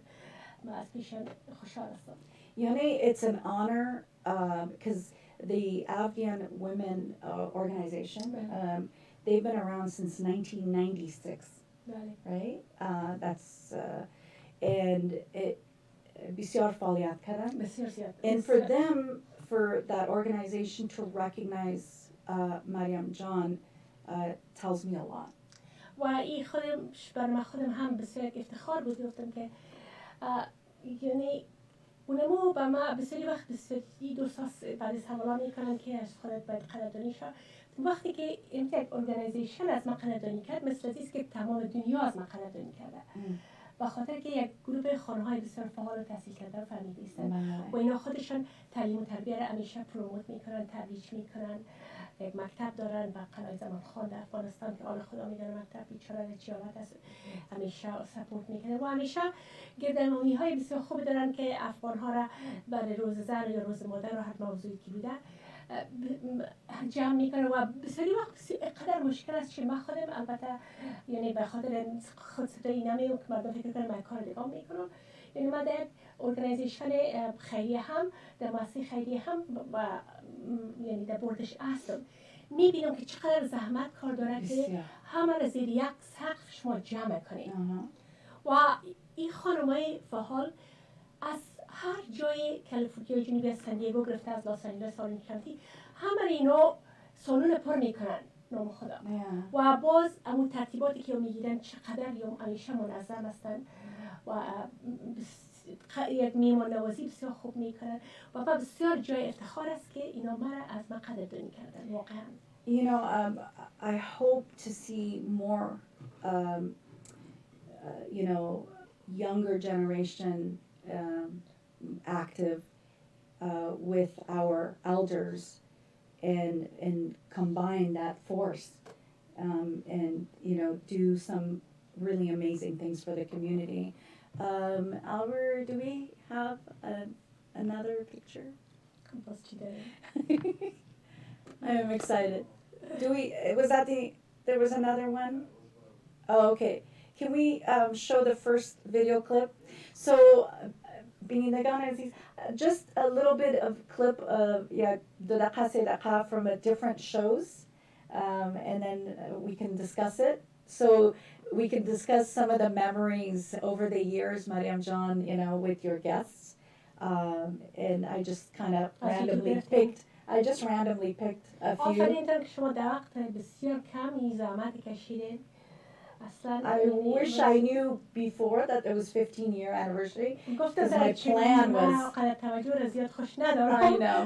ما از پیشان خوشحال هستم. It's an honor because the Afghan Women Organization. Right. They've been around since 1996, بله. right? That's and it بسیار فعالیت کردن. بسیار زیاد. And for them, for that organization to recognize Mariam Jan tells me a lot. و این خودم بر من خودم هم بسیار افتخار بود گفتم که یعنی اونمو به ما بسیاری وقت بسیاری دوست بعد از حوالا میکنن که از خودت باید قدردانی شد. وقتی که این یک ارگانیزیشن از ما قدردانی کرد مثل از که تمام دنیا از ما قدردانی کرده. به خاطر که یک گروه خانم‌های بسیار فعال و تحصیل کرده و فهمیده هستند و اینا خودشان تعلیم و تربیت را همیشه پروموت میکنن، ترویج میکنن. یک مکتب دارن و قلعه زمان خان در افغانستان که آل خدا میدونه مکتب بیچاره چیالت است، همیشه سپورت میکنه و همیشه گردنمایی های بسیار خوب دارن که افغان ها را برای روز زن یا روز مادر و هر موضوعی که بوده جمع میکنه و بسیاری وقت اینقدر مشکل است که من خودم البته یعنی به خاطر خود صدایی نمیام که مردم فکر کنم من کار دیگه میکنم، یعنی من در ارگانیزیشن خیریه هم در مؤسسه خیریه هم و یعنی در بردش هستم میبینم که چقدر زحمت کار داره که همه را زیر یک سقف شما جمع کنید و این خانمای فعال از هر جای کالیفرنیا جنوبی از سن دیگو گرفته از لاس آنجلس آرنج کانتی همه اینا سالون پر میکنن نام خدا و باز همون ترتیباتی که میگیرن چقدر یا همیشه منظم هستن و یک میهمان نوازی بسیار خوب میکنن و بسیار جای افتخار است که اینا مرا از من قدردانی کردن واقعا. You know, I hope to see more, you know, younger generation active with our elders and combine that force and, you know, do some really amazing things for the community. Albert, do we have another picture? I am excited. Do we, was that there was another one? Oh, okay. Can we show the first video clip? So, just a little bit of clip of, from different shows, and then we can discuss it. So, we can discuss some of the memories over the years, Mariam Jan, you know, with your guests. And I just kind of randomly picked a few. I wish I knew before that it was 15-year anniversary because my plan was. I know.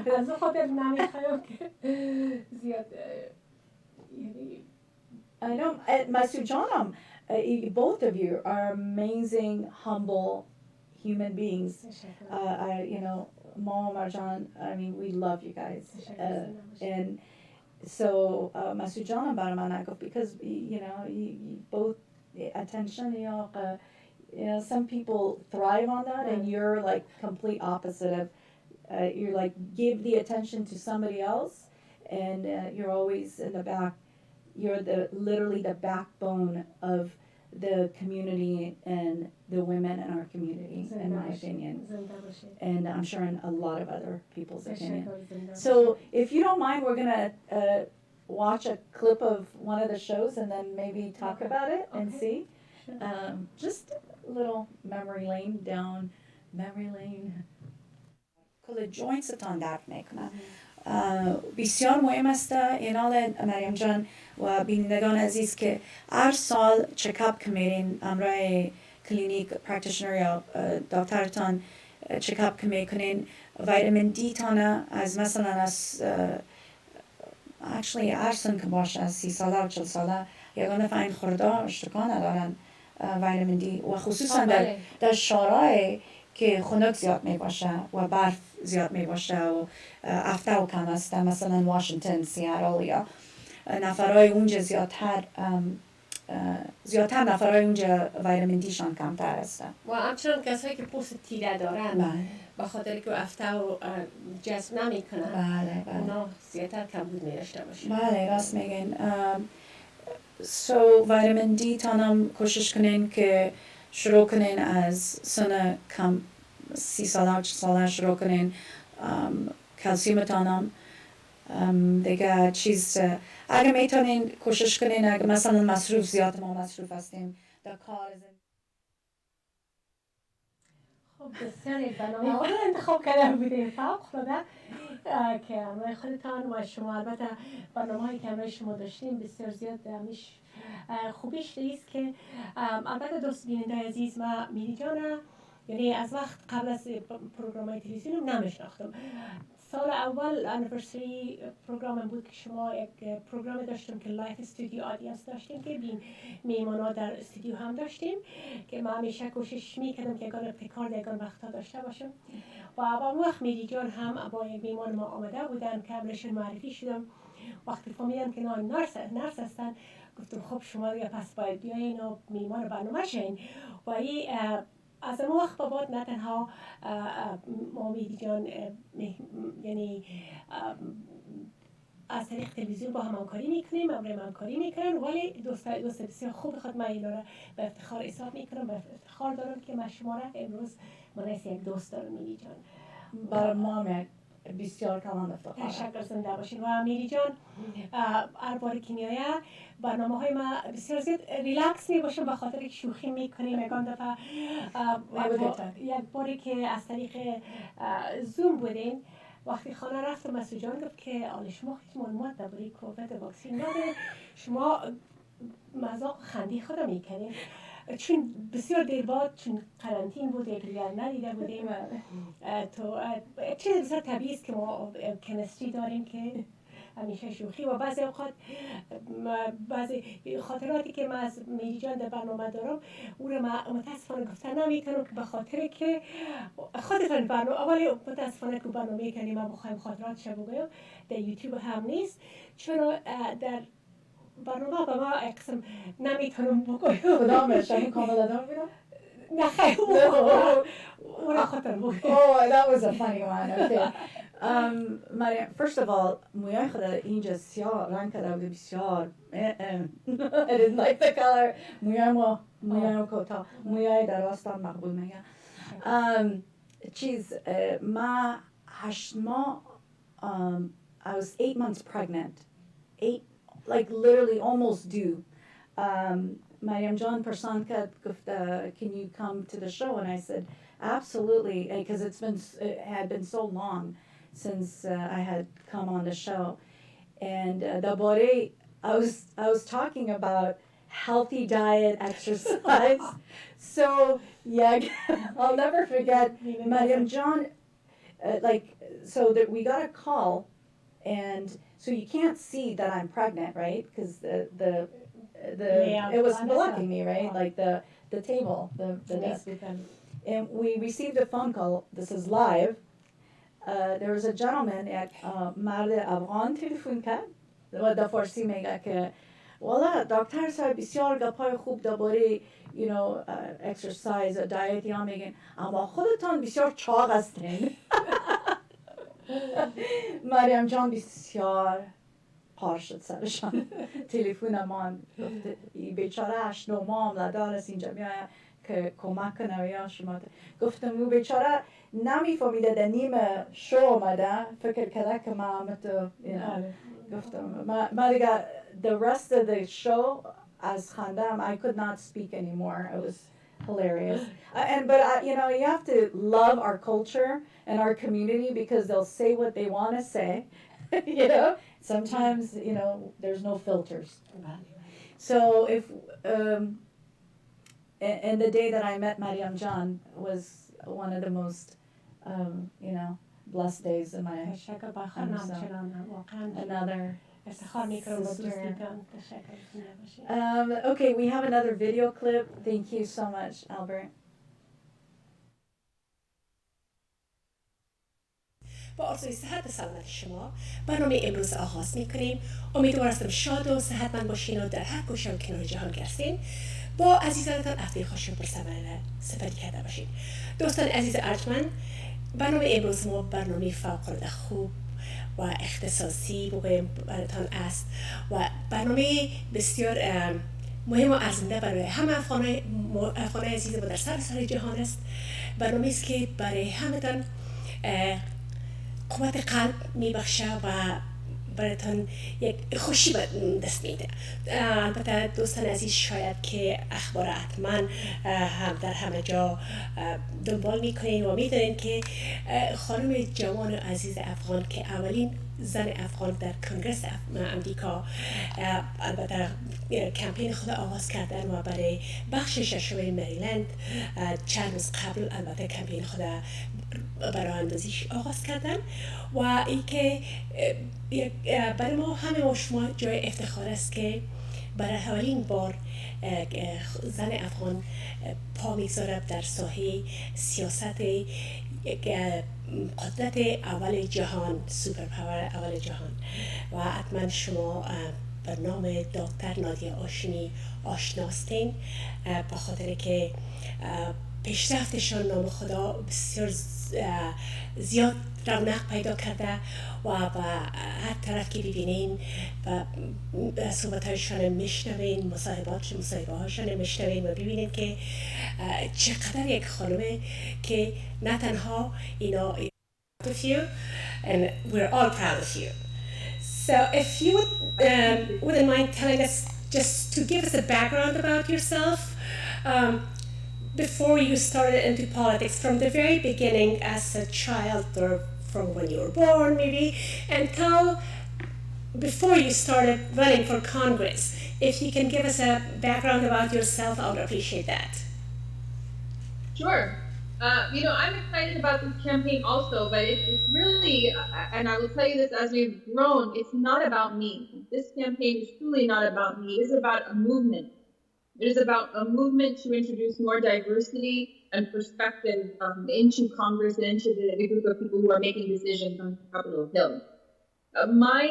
I know. And Masood Janam, both of you are amazing, humble human beings. You know, Mom, Marjan, I mean, we love you guys. And so, Masood Janam Baramanakov, because, you know, you both attention, you know, some people thrive on that, and you're like complete opposite of, you're like, give the attention to somebody else, and you're always in the back. You're literally the backbone of the community and the women in our community, in my opinion. And I'm sure in a lot of other people's opinion. So if you don't mind, we're going to watch a clip of one of the shows and then maybe talk about it and see. Just a little memory lane down memory lane. کل جوینتستان درد میکنه. بسیار مهم است این حال مریم جان و بینندگان عزیز که هر سال چکاپ کنین امرای کلینیک پرکتیشنر یا دکترتان چکاپ کنین ویتامین دی تانه از مثلا از actually ارسن که باشه از 30 ساله و 40 ساله یگانه فاین خورده اشتکان ندارن ویتامین دی و خصوصا در شارع که خنک زیاد می باشه و برف زیاد می باشه و افتاو کم است مثلا واشنگتن سیاتل یا نفرای اونجا زیادتر نفرای اونجا ویتامین دی شان کمتر است و همچنان کسایی که پوست تیره دارن به خاطر که افتاو جذب نمی کنن اونا زیادتر کمبود می داشته باشن. بله راست میگین. So ویتامین دی تانم کوشش کنین که شروع کنین از سن کم 30 ساله 40 ساله شروع کنین کلسیم تانم دیگه چیز اگه میتونین کوشش کنین اگه مثلا مصروف زیاد ما مصروف هستیم در کار خب بسیار یک برنامه رو انتخاب کرده بودیم فوق‌العاده که همراه خودتان و شما البته برنامه‌هایی که همراه شما داشتیم بسیار زیاد همیش خوبیش است که البته دوست بیننده عزیز ما میری جان یعنی از وقت قبل از پروگرام تلویزیون نمیشناختم سال اول انیورسری پروگرام بود که شما یک پروگرام داشتیم که لایف استودیو آدینس داشتیم که میمانا در استودیو هم داشتیم که ما همیشه کوشش میکردم که اگر ابتکار در اگر وقتا داشته باشم و با وقت میری جان هم با یک میمان ما آمده بودن که قبلشون معرفی شدم وقتی فهمیدم که نرس هستن گفتم خب شما دیگه پس باید بیاین و میمان برنامه شین و این از اون وقت بعد نه تنها ما میری جان یعنی از طریق تلویزیون با هم همکاری میکنیم همکاری میکنن ولی دوست بسیار خوب خود من اینا را به افتخار حساب میکنم به افتخار دارم که من شما را امروز منیس یک دوست دارم میری جان برای ما بسیار کلان افتخار تشکر زنده باشین و میری جان هر باری که میایه برنامه های ما بسیار زیاد ریلکس می باشم به خاطر شوخی میکنیم یکان دفعه یک باری که از طریق زوم بودین وقتی خانه رفتم مسعود جان گفت که آل شما هیچ معلومات درباره کووید واکسن ندارین شما مذاق خندی خودم میکنین چون بسیار دیر بعد چون قرنطین بود یک دیگر ندیده بودیم تو چیز بسیار طبیعی است که ما کمیستری داریم که همیشه شوخی و بعضی اوقات بعضی خاطراتی که من از میری جان در برنامه دارم او رو متاسفانه گفتن نمیتونم که به خاطر که خودتان برنامه اولی متاسفانه که برنامه کنیم ما بخوایم خاطراتش بگویم در یوتیوب هم نیست چرا در برنامه به ما اقسم نمیتونم بگویم کدامش این کامل ادامه بیدم؟ نه خیلی او را خاطر بگویم Oh, that was a funny one. Okay. Mariam, first of all, مویای خود اینجا سیاه رنگ کرده بود بسیار. I didn't like the color. مویای کوتاه. مویای در آستان مقبول میگن. چیز ما 8 ماه I was 8 months pregnant. 8 like literally almost due. Mariam John Persanka can you come to the show? And I said, absolutely, because it had been so long since I had come on the show. And I was talking about healthy diet, exercise. So yeah, I'll never forget Mariam John, so that we got a call, and so you can't see that I'm pregnant, right? Because it was blocking me, right? Like the table, the desk. And we received a phone call. This is live. There was a gentleman at مرد افغان تلفن کرد و در فارسی میگه که والا دکتر صاحب بسیار گپای خوب درباره exercise و دیت ها میگن اما خودتان بسیار چاق هستین. مریم جان بسیار پار شد سرشان تلفن مان بیچاره 8-9 ماه لدانست اینجا میاد که کمک کنه یا شما گفتم او بیچاره نمیفهمیده در نیم شو آمده فکر کرده که ما همتو گفتم ما دیگه the rest of the show از خندم I could not speak anymore. It was hilarious. But you have to love our culture and our community because they'll say what they want to say. Sometimes there's no filters. So if and the day that I met Mariam John was one of the most blessed days in my life. Another okay, we have another video clip. Thank you so much, Albert. با آرزوی صحت و سلامت شما برنامه امروز آغاز میکنیم. امیدوار هستم شاد و صحتمند باشین و در هر گوشه و کنار جهان گردین با عزیزانتان هفته خوش و پرثمره سپری کرده باشین. دوستان عزیز ارجمند، برنامه امروز ما برنامه فوق‌العاده خوب و اختصاصی بگویم براتان است و برنامه بسیار مهم و ارزنده برای همه افغان عزیز ما در سراسر جهان است. برنامه است که برای همتان قوت قلب میبخشه و براتون یک خوشی دست میده. البته دوستان عزیز شاید که اخبار حتما هم در همه جا دنبال میکنین و میدونین که خانم جوان و عزیز افغان که اولین زن افغان در کنگرس امریکا البته کمپین خود آغاز کردن و برای بخش ششم مریلند چند روز قبل البته کمپین خود برای اندازیش آغاز کردن و اینکه برای ما همه و شما جای افتخار است که برای اولین بار زن افغان پا میگذارد در ساحه سیاست قدرت اول جهان، سوپر پاور اول جهان. و حتما شما به نام دکتر نادیا هاشمی آشناستین به خاطر که پیشرفتشان نام خدا بسیار زیاد رونق پیدا کرده و به هر طرف که ببینین و صحبت‌هایشان میشنوین، مصاحبه هاشان میشنوین و ببینین که چقدر یک خانمه که نه تنها اینا of you and we're all proud of you. So if you wouldn't mind telling us just to give us a background about yourself before you started into politics, from the very beginning as a child or from when you were born maybe, and tell before you started running for Congress. If you can give us a background about yourself, I would appreciate that. Sure. I'm excited about this campaign also, but it's really, and I will tell you this as we've grown, it's not about me. This campaign is truly not about me. It is about a movement. It is about a movement to introduce more diversity and perspective into Congress and into the group of people who are making decisions on Capitol Hill. My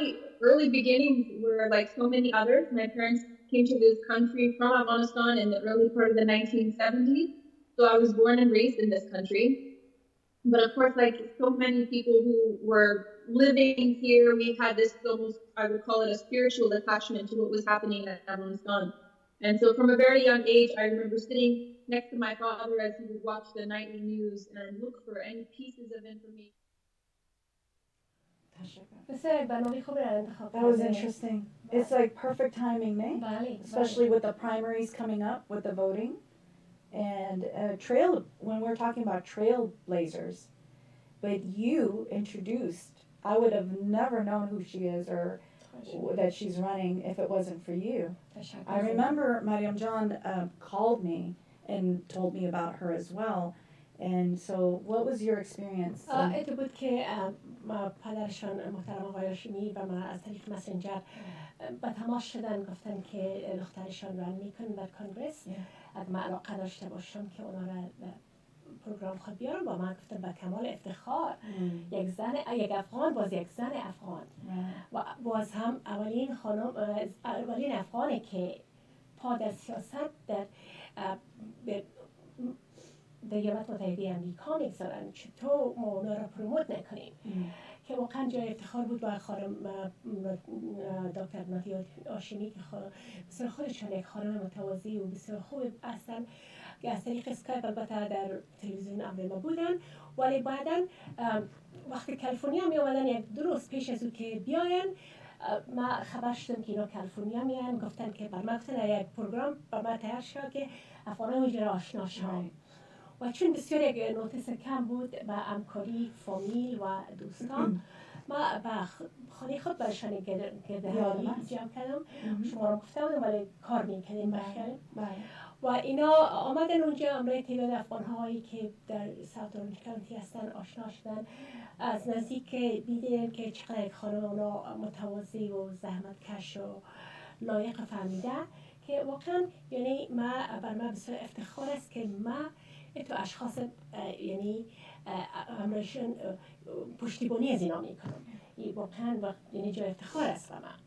early beginnings were like so many others. My parents came to this country from Afghanistan in the early part of the 1970s. So I was born and raised in this country. But of course, like so many people who were living here, we had this almost, I would call it a spiritual attachment to what was happening in Afghanistan. And so from a very young age, I remember sitting next to my father as he would watch the nightly news and look for any pieces of information. That was interesting. It's like perfect timing, eh? Especially with the primaries coming up, with the voting. And when we're talking about trailblazers, but you introduced, I would have never known who she is or that she's running if it wasn't for you. I remember Mariam John called me and told me about her as well. And so what was your experience? اتو بود که پدرشان محترم آقای هاشمی و من از طریق مسنجر به تماس شدن، گفتن که دخترشان ران میکنن در کنگرس. من علاقه داشته باشم که اونا را پروگرام خود بیارم و من گفتم با کمال افتخار یک افغان باز یک زن افغان و باز هم اولین افغانی که پا در سیاست در ایالات متحده امریکا میگذارن، چطور ما اونا را پروموت نکنیم که واقعا جای افتخار بود. و خانم دکتر نادیا هاشمی که بسیار خودشان یک خانم متواضع و بسیار خوب هستن که از طریق اسکایپ البته در تلویزیون امر ما بودن، ولی بعدا وقتی کالیفرنیا می آمدن یک دو روز پیش از او که بیاین ما خبر شدم که اینا کالیفرنیا میان، گفتن که بر ما گفتن یک پروگرام بر ما تیار شد که افغانان اونجا آشنا شوند. و چون بسیار یک نوتیس کم بود و همکاری فامیل و دوستان، ما به خانه خود برشان گردهمایی جمع کردم، شما رو گفته بودم ولی کار میکردیم بخیریم و اینا آمدن اونجا. امروی تعداد افغان‌هایی که در ساوت اورنج کانتی هستن آشنا شدن، از نزدیک دیدیم که چقدر یک خانم اونا متواضع و زحمتکش و لایق فهمیده که واقعا یعنی بر من بسیار افتخار است که ما تو اشخاص یعنی همراهشون پشتیبانی از اینا میکنم. واقعا یعنی جای افتخار است به من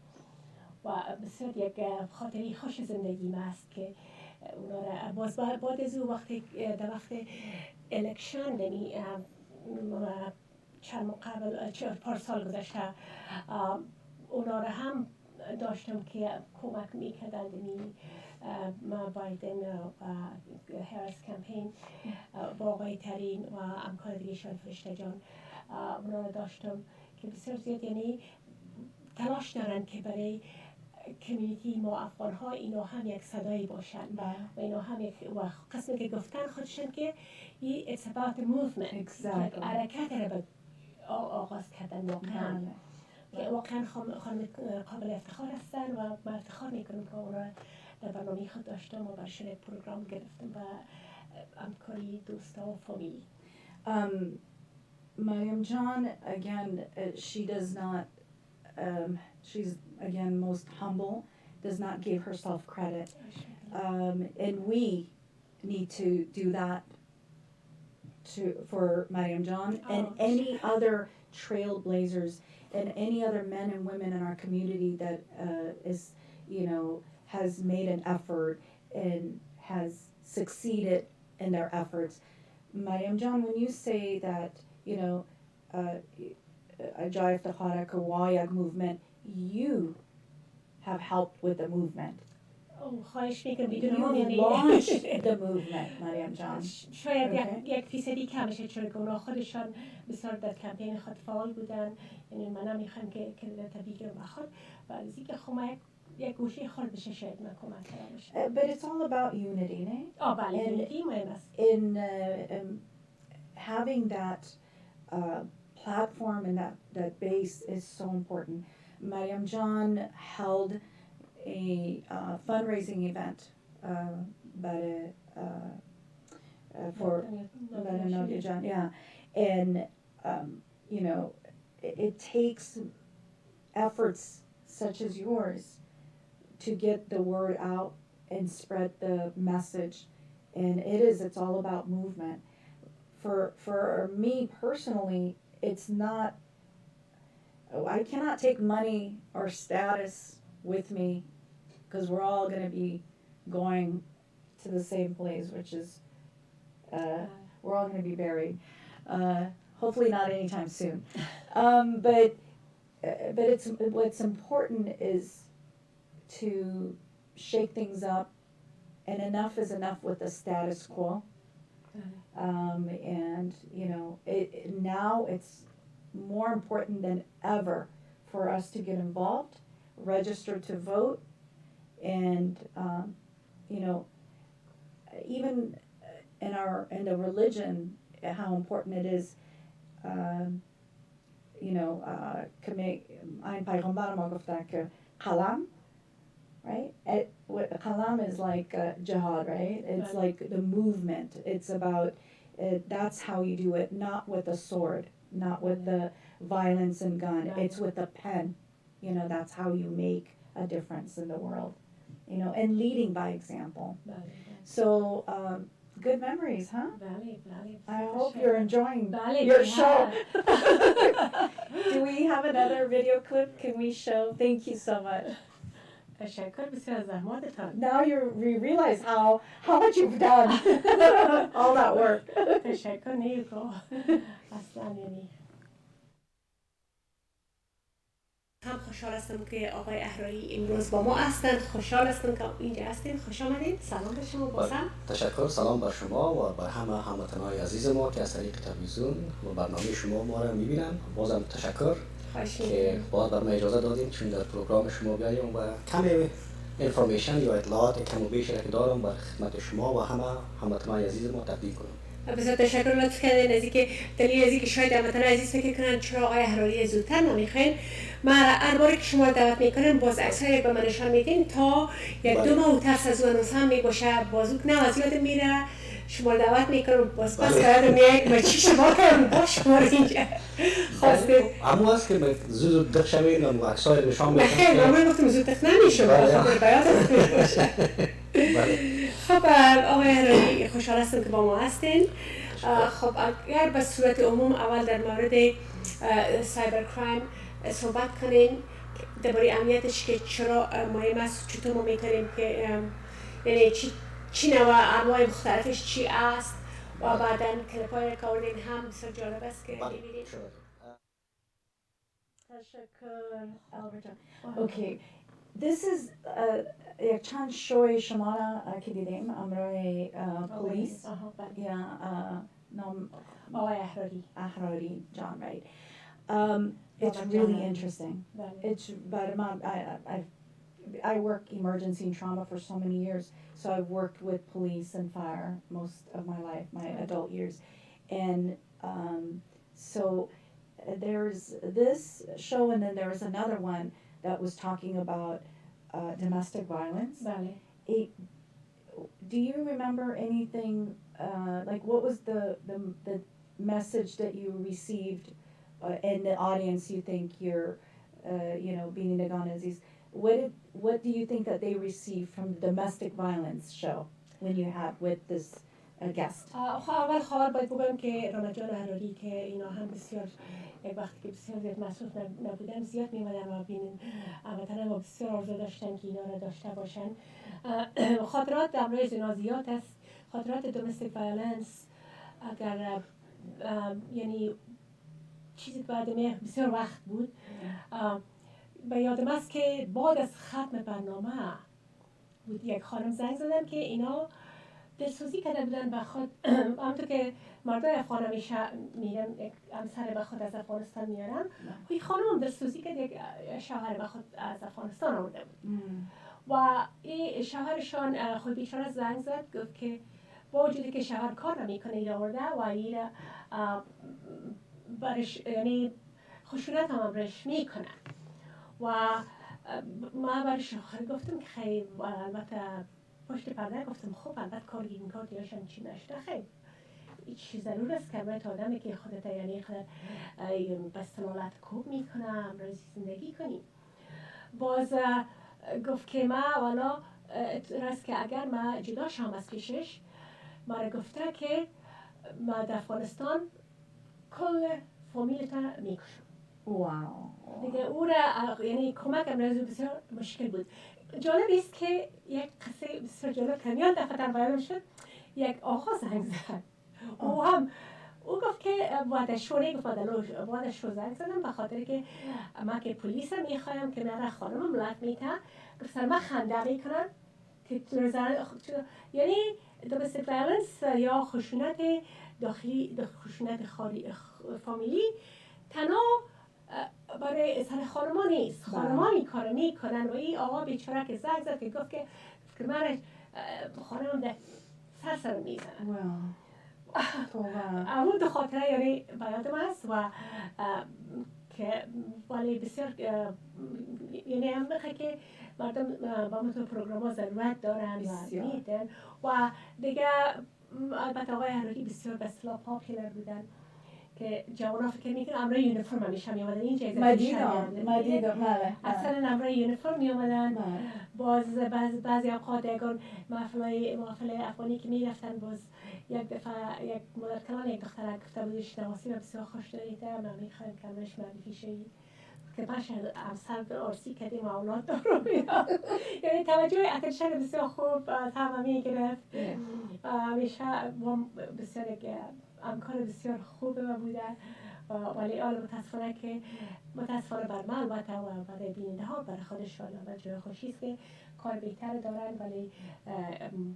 و بسیار یک خاطری خوش زندگی ما است که اونا را باز بعد از او وقتی در وقت الکشن یعنی چند قبل پارسال گذشته اونا را هم داشتم که کمک میکردن یعنی بایدن و هریس کمپین با آقای ترین و همکار دیگه شان فرشته جان اونا رو داشتم که بسیار زیاد یعنی تلاش دارن که برای کمیونیتی ما افغان ها اینا هم یک صدایی باشن و اینا هم یک و قسمی که گفتن خودشون که این it's about the movement Exactly. حرکت را به آغاز کردن واقعا که واقعا خانم قابل افتخار هستن و من افتخار میکنم که اونا در برنامه خود داشتم و برشون پروگرام گرفتم و همکاری دوستا و فامیلی. Mariam John, again, she does not, she's again most humble, does not give herself credit. And we need to do that for Mariam John and any other trailblazers and any other men and women in our community that is, you know, has made an effort and has succeeded in their efforts. Mariam John, when you say that, you know, Ajay Iftikhara Kawayak movement, you have helped with the movement. خواهش میکنم بدون You ما یعنی launched the movement, Mariam John. شاید یک فیصدی کمشه چون که اونا خودشان بسیار در کمپین خود فعال بودن یعنی من نمیخوام که طبیعی رو بخواد و از اینکه خب یک گوشه خود بشه شاید من کمک کرده باشه. But it's all about unity, نه؟ بله یونیتی مهم است. In having that platform and that base is so important. Mariam John held a fundraising event for Nadia John, yeah, and you know, it takes efforts such as yours to get the word out and spread the message, and it's all about movement. For me personally, it's not, I cannot take money or status with me because we're all going to be going to the same place, which is we're all going to be buried. Hopefully not anytime soon. But it's what's important is to shake things up, and enough is enough with the status quo. And you know, now it's more important than ever for us to get involved, register to vote, and you know, even in the religion, how important it is. You know, ein paygombar ma gofta ke qalam, right? Qalam is like jihad, right? It's like the movement. It's about that's how you do it, not with a sword, not with the violence and gun. It's with the pen. You know, that's how you make a difference in the world. You know, and leading by example. So, good memories, huh? I hope you're enjoying your show. Do we have another video clip? Can we show? Thank you so much. تشکر بسیار از زحماتتان. Now you realize how much you've done. All that work. تشکر نیکو. اصلا یعنی. هم خوشحال هستم که آقای احراری امروز با ما هستند. خوشحال هستم که اینجا هستین. خوش آمدید. سلام به شما بازم. تشکر، سلام بر شما و بر همه هموطنان عزیز ما که از طریق تلویزیون و برنامه شما ما را می‌بینن. بازم تشکر که باز بر ما اجازه دادین چون در پروگرام شما بیایم و کمی انفورمیشن یا اطلاعات کم و بیشی که دارم بر خدمت شما و همه هموطنان عزیز ما تقدیم کنم. بسیار تشکر لطف کردین از اینکه دلیل از اینکه شاید هموطنان عزیز فکر کنن چرا آقای احراری زودتر نمیخواین. ما هر باری که شما دعوت میکنیم باز عکس‌های به من نشان میدین تا یک دو ماه ترس از اون هم میباشه بازوک نه از یاد میره شما دعوت میکنم باز پس کردم یک ما چی شما کردم با شما اینجا خواسته اما هست که زود دق شوید و عکس‌های نشان بدید. خیلی من گفتم زود دق نمیشه بخاطر بیاتت میباشه. خب آقای احراری خوشحال هستم که با ما هستین. خب اگر به صورت عموم اول در مورد سایبر کرایم صحبت کنین درباره اهمیتش که چرا مهم است چطور ما میتونیم که یعنی چی نوع انواع مختلفش چی است و بعداً کلیپ‌های که آوردین هم بسیار جالب است که می‌بینید. تشکر Alberta. Okay. This is یک چند شوی شما را که دیدیم امروی پلیس یا نام آقای احراری John, right? It's really interesting. بله. It's but I work emergency and trauma for so many years, so I've worked with police and fire most of my life, my adult years, and so there's this show, and then there was another one that was talking about domestic violence. بله. Do you remember anything like what was the message that you received in the audience? You think you're being Nagana Aziz, what do you think that they received from the domestic violence show when you had with this guest? اول خبر باید بگم که رانا جان حراری که اینا هم بسیار یک وقتی که بسیار زیاد مصروف نبودن زیاد میمدن و بینن البته و بسیار آرزو داشتن که اینا را داشته باشن. خاطرات در مورد زنازیات است، خاطرات دومستیک وایلنس، اگر یعنی چیزی که بعد بسیار وقت بود به یادم است که بعد از ختم برنامه بود یک خانم زنگ زدن که اینا دلسوزی کرده بودن و خود همونطور که مردای افغان همیشه میرن یک همسر به خود از افغانستان میارن و این خانم هم دلسوزی کرد یک شوهر به خود از افغانستان آورده بود و این شوهرشان خود بیچاره زنگ زد گفت که با وجودی که شوهر کار نمیکنه این آورده و این برش یعنی خشونت هم برش میکنه و ما برش گفتم که خیلی البته پشت پرده گفتم خب البته کار این کار دیگرشم چی نشده خیلی چی ضرور است که باید آدمی که خودت یعنی خود به استنالت کوب میکنم رازی زندگی کنیم. باز گفت که ما والا راست که اگر ما جدا شام از کشش ما را گفته که ما در افغانستان کل فامیلتا میکشم. واو. دیگه او را یعنی کمک امروز بسیار مشکل بود. جالب است که یک قصه بسیار جالب کمیان دفعه بیان شد. یک آقا زنگ زد. او گفت که وادشونه گفت وادشو زنگ زدم به خاطر که ما که پلیس میخوایم که من خانم ملت میتن گفت سر من خنده میکنن که یعنی دومستیک وایلنس یا خشونت داخلی خشونت فامیلی تنها برای سر خانما نیست، خانما این کارو میکنن و این آقا بیچاره که زنگ زد که گفت که من خانم در سر میزنن. اون دو خاطره یعنی بیادم است و که ولی بسیار یعنی هم بخواه که مردم با متو پروگرام ها ضرورت دارن و میدن و دیگه البته آقای حراری بسیار به اصطلاح پاپولر بودن که جوان فکر میکنن امرای یونیفرم همیشه می اومدن اینجا مدیدم اصلا امرای یونیفرم می اومدن. باز بعضی اوقات اگر محفل افغانی که میرفتن باز یک دفعه یک مادر کلان یک دختر گفته بودش نواسی و بسیار خوش داریده ما میخوایم که امرش معرفی شدی که باشه همسر آرسی کردیم و اولاد دارم یعنی توجه اتنشن بسیار خوب همه میگرفت. همیشه بسیار یک همکار بسیار خوبه و بوده ولی حالا متاسفانه بر من البته و برای بیننده ها برای خودش و جای خوشی است که کار بهتر دارن ولی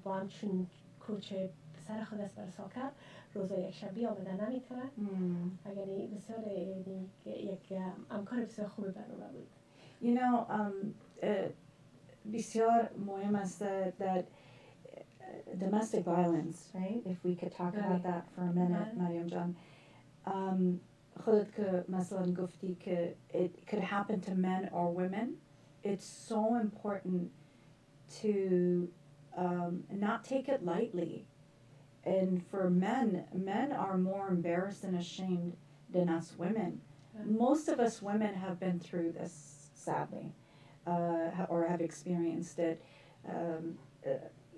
با همچون کوچ پسر خود است برای ساکر روزا یک شنبه آمدن نمیتونن یعنی بسیار یک همکار بسیار خوبه برنامه بود. You know, بسیار مهم است that domestic violence, right? If we could talk about that for a minute, Mariam Jan. خودت که مثلا گفتی که it could happen to men or women. It's so important to not take it lightly. And for men are more embarrassed and ashamed than us women. Most of us women have been through this, sadly, or have experienced it.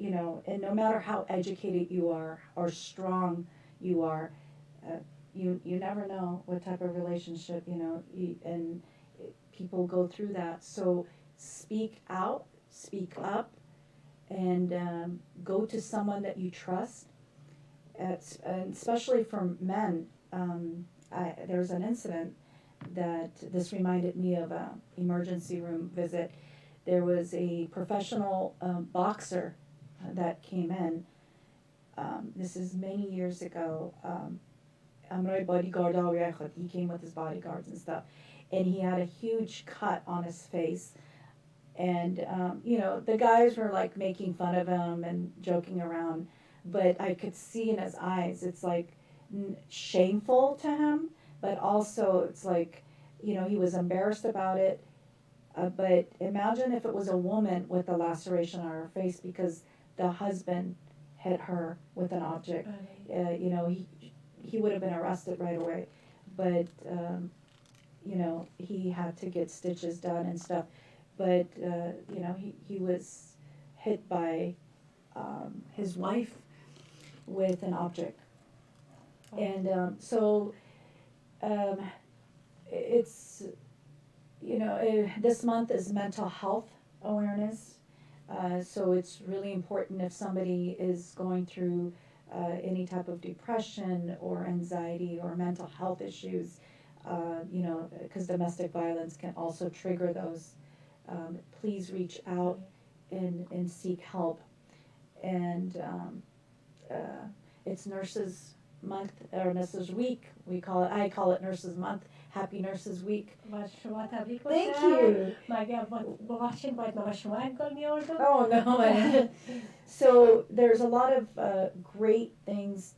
You know, and no matter how educated you are or strong you are, you never know what type of relationship, you know, and people go through that. So speak out, speak up, and go to someone that you trust. And especially for men, there's an incident that this reminded me of an emergency room visit. There was a professional boxer that came in. This is many years ago. He came with his bodyguards and stuff. and he had a huge cut on his face. And, the guys were like making fun of him and joking around, but I could see in his eyes, it's like shameful to him, but also it's like, he was embarrassed about it. But imagine if it was a woman with a laceration on her face because the husband hit her with an object. He would have been arrested right away. But, he had to get stitches done and stuff. But, he was hit by his wife with an object. And it's, this month is mental health awareness. So it's really important if somebody is going through any type of depression or anxiety or mental health issues, because domestic violence can also trigger those. Please reach out and seek help. And it's Nurses Month or Nurses Week. I call it Nurses Month. Happy Nurses Week. Thank you. Oh no. So there's a lot of great things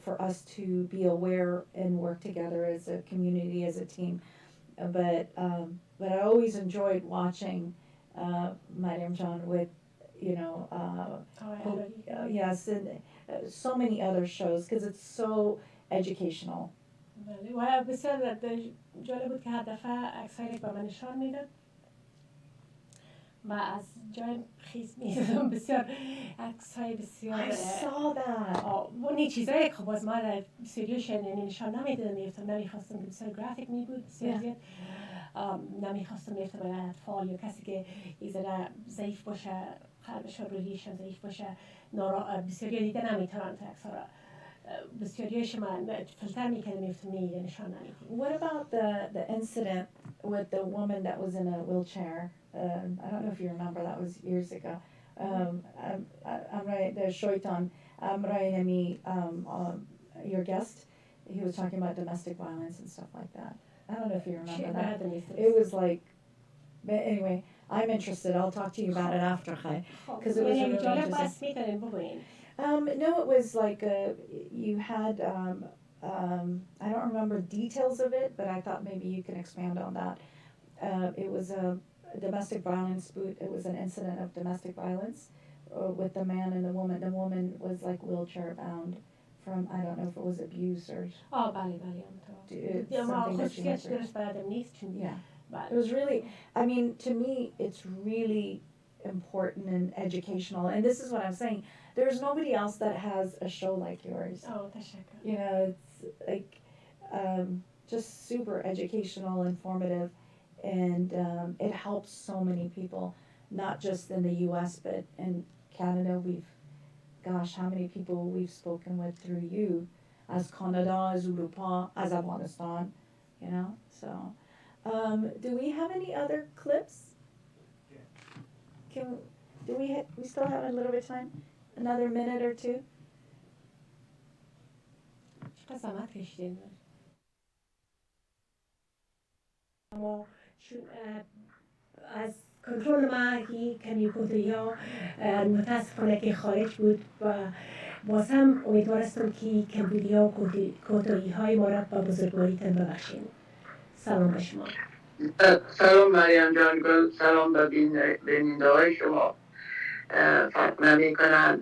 for us to be aware and work together as a community, as a team. But I always enjoyed watching Mariam John with, yes, and so many other shows because it's so educational. و بسیار جالب بود که هر دفعه عکس‌هایی به من نشان میداد و از جای خیز میدادم بسیار عکس‌های بسیار I saw that. اونی چیزایی که باز ما در سریوش نشان نمیدادم میفتم نمیخواستم که بسیار گرافیک می بود بسیار زیاد نمیخواستم میفتم برای اطفال یا کسی که ایزره ضعیف باشه قلبش و روحیش ضعیف باشه بسیاری دیده نمیتونن تا عکس‌ها را بسیاریش من فیلتر میکردم میفتم نمیده نشان نمیدیم. What about the incident with the woman that was in a wheelchair? I don't know if you remember, that was years ago. Amray, the Shoitan, Amray Nami, your guest, he was talking about domestic violence and stuff like that. I don't know if you remember that. It was like, but anyway, I'm interested. I'll talk to you about it after, because it was really interesting. No, it was like you had, I don't remember details of it, but I thought maybe you can expand on that. It was a domestic violence, it was an incident of domestic violence with the man and the woman. The woman was like wheelchair bound from, I don't know if it was abuse or something that she went through. Yeah. It was really, I mean, to me, it's really important and educational. And this is what I'm saying. There's nobody else that has a show like yours. It's like just super educational, informative, and it helps so many people, not just in the U.S., but in Canada. How many people we've spoken with through you, as Canada, as Europa, as Afghanistan, so. Do we have any other clips? We still have a little bit of time? Another minute or two? از کنترل ما کمی کوتاهی‌ها متاسفانه که خارج بود و باز هم امیدوارستم که کمبودی‌ها و کوتاهی‌های ما را به بزرگواریتان ببخشید. سلام به شما. سلام مریم جان گل، سلام به بیننده های شما. فکر نمی کنند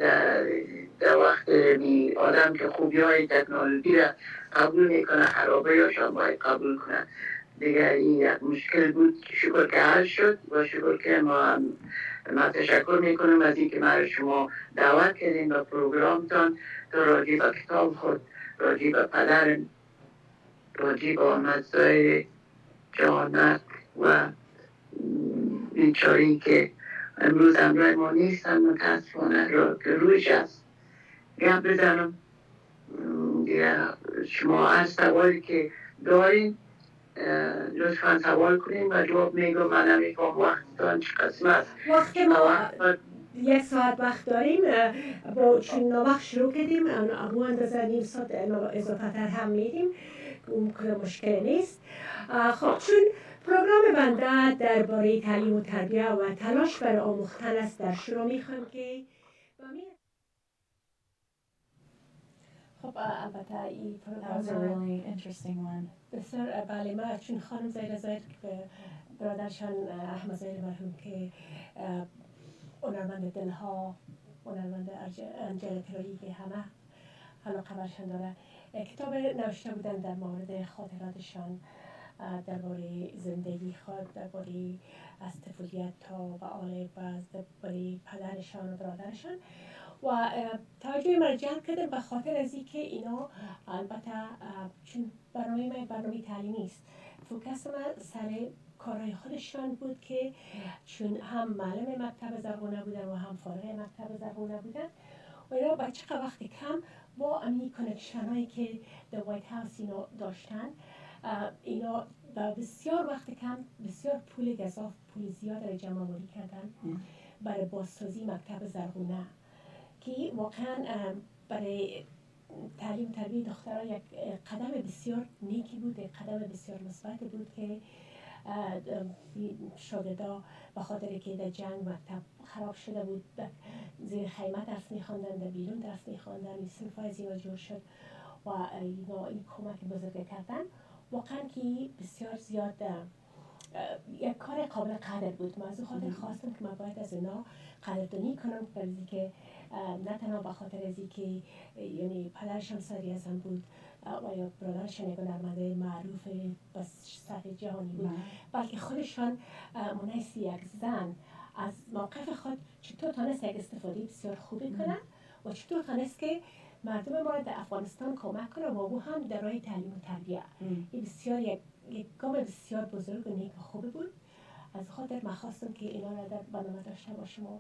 در وقت آدم که خوبی های تکنولوژی را قبول میکنه خرابه هاشان باید قبول کنه. دیگر این یک مشکل بود، شکر که حل شد و شکر که ما تشکر میکنم از اینکه ما شما دعوت کردین به پروگرامتان تا راجع به کتاب خود، راجع به پدر، راجع به مسائل جانت و بیچاری که امروز همراه ما نیستن متاسفانه که رویش است گپ بزنم. شما از سوالی که دارین لطفا سوال کنین و جواب میگم. من نمیفهم وقتتان چه قسم است. وقت ما 1 ساعت وقت داریم با چون نوبخت شروع کردیم اما اندازه نیم ساعت اضافه تر هم میدیم اون مشکل نیست. خب چون پروگرام بنده درباره تعلیم و تربیت و تلاش برای آموختن است در شروع میخوام که خب البته این That was a really interesting one. بسیار بله من چون خانم زهره زاهد برادرشان احمد زاهد مرحوم که هنرمند دلها هنرمند انجل ترایی که همه علاقه برشان داره کتاب نوشته بودن در مورد خاطراتشان درباره زندگی خود درباره از طفولیت تا به آل باز درباره پدرشان و برادرشان و توجه من جلب کردم به خاطر از اینکه اینا البته چون برنامه تعلیمی است فوکس من سر کارهای خودشان بود که چون هم معلم مکتب زرغونه بودن و هم فارغ مکتب زرغونه بودن و اینا بچه وقت کم با امی کنکشن هایی که در وایت هاوس اینا داشتن اینا بسیار وقت کم بسیار پول گزاف پول زیاد را جمع آوری کردن برای بازسازی مکتب زرغونه که واقعا برای تعلیم تربیت دخترها یک قدم بسیار نیکی بود یک قدم بسیار مثبت بود که شاگردا به خاطر که در جنگ مکتب خراب شده بود زیر خیمه درس می‌خواندن در بیرون درس می‌خواندن این صنف‌های از اینا جور شد و این کمک بزرگ کردن واقعا که بسیار زیاد یک کار قابل قدر بود. من از خاطر خواستم که من باید از اینا قدردانی کنم برای که نه تنها به خاطر از که یعنی پدرشان سری ازم بود و یا برادرشان یک هنرمند معروف بس سطح جهانی بود بلکه خودشان منحص یک زن از موقف خود چطور تانست یک استفاده بسیار خوبی کنن و چطور تانست که مردم ما در افغانستان کمک کنه و او هم در راه تعلیم و تربیت این بسیار یک گام بسیار بزرگ و نیک و خوبی بود. از خاطر من خواستم که اینا را در برنامه داشته باشم و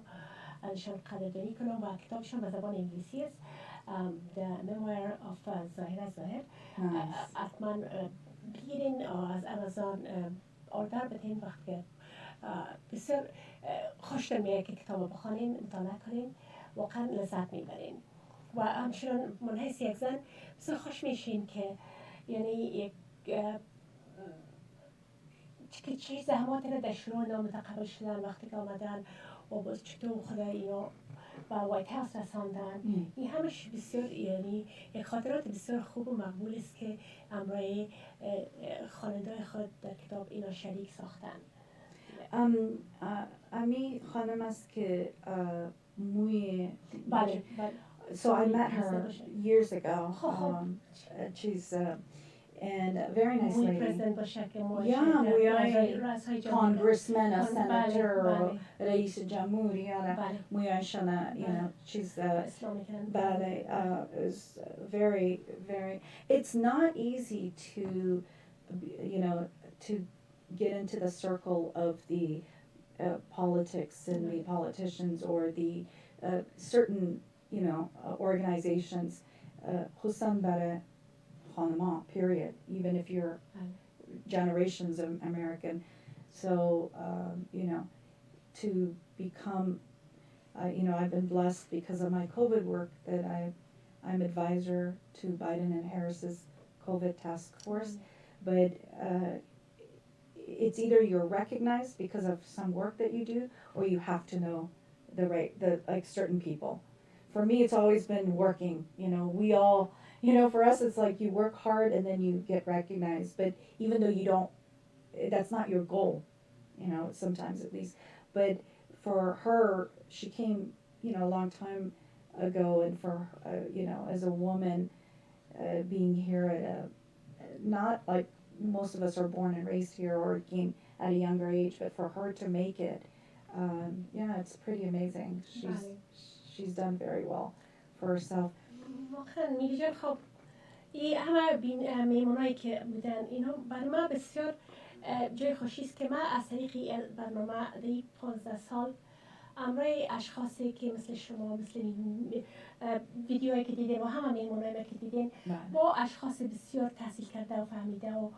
ازشان قدردانی کنم و کتابشان به زبان انگلیسی است The Memoir of ظاهره ظاهر حتما بگیرین از آمازون آردر بدین وقتی بسیار خوشتر میاد که کتاب بخوانین مطالعه کنین واقعا لذت میبرین و همچنان منحیث یک زن بسیار خوش میشین که یعنی یک چه زحماتی را در شروع نامتقبل شدن وقتی که آمدن و باز چطور خدا اینا با وایت هاوس رساندن این همش بسیار یعنی یک خاطرات بسیار خوب و مقبول است که امرای خواننده خود در کتاب اینا شریک ساختن. امی خانم است که موی بله So I met her years ago. She's and a very nice lady. Yeah, موی congressman, a senator, رئیس جمهوری یا مویشان you know she's is very it's not easy to you know to get into the circle of the politics and the politicians or the certain you know organizations خصوصا برای خانما period even if you're generations of American so you know to become you know I've been blessed because of my COVID work that I'm advisor to Biden and Harris's COVID task force but it's either you're recognized because of some work that you do or you have to know the like certain people. For me it's always been working, you know, we all you know for us it's like you work hard and then you get recognized but even though you don't that's not your goal, you know, sometimes at least but for her she came you know a long time ago and for you know as a woman being here at a not like most of us are born and raised here or came at a younger age but for her to make it yeah it's pretty amazing. She's done very well for herself. واقعا میلی جان خب این همه میمونایی که بودن اینا برای من بسیار جای خوشی است که من از طریق برنامه دی 15 سال امرای اشخاصی که مثل شما مثل ویدیوهایی که دیدین و همه میمونایی که دیدین با اشخاص بسیار تحصیل کرده و فهمیده و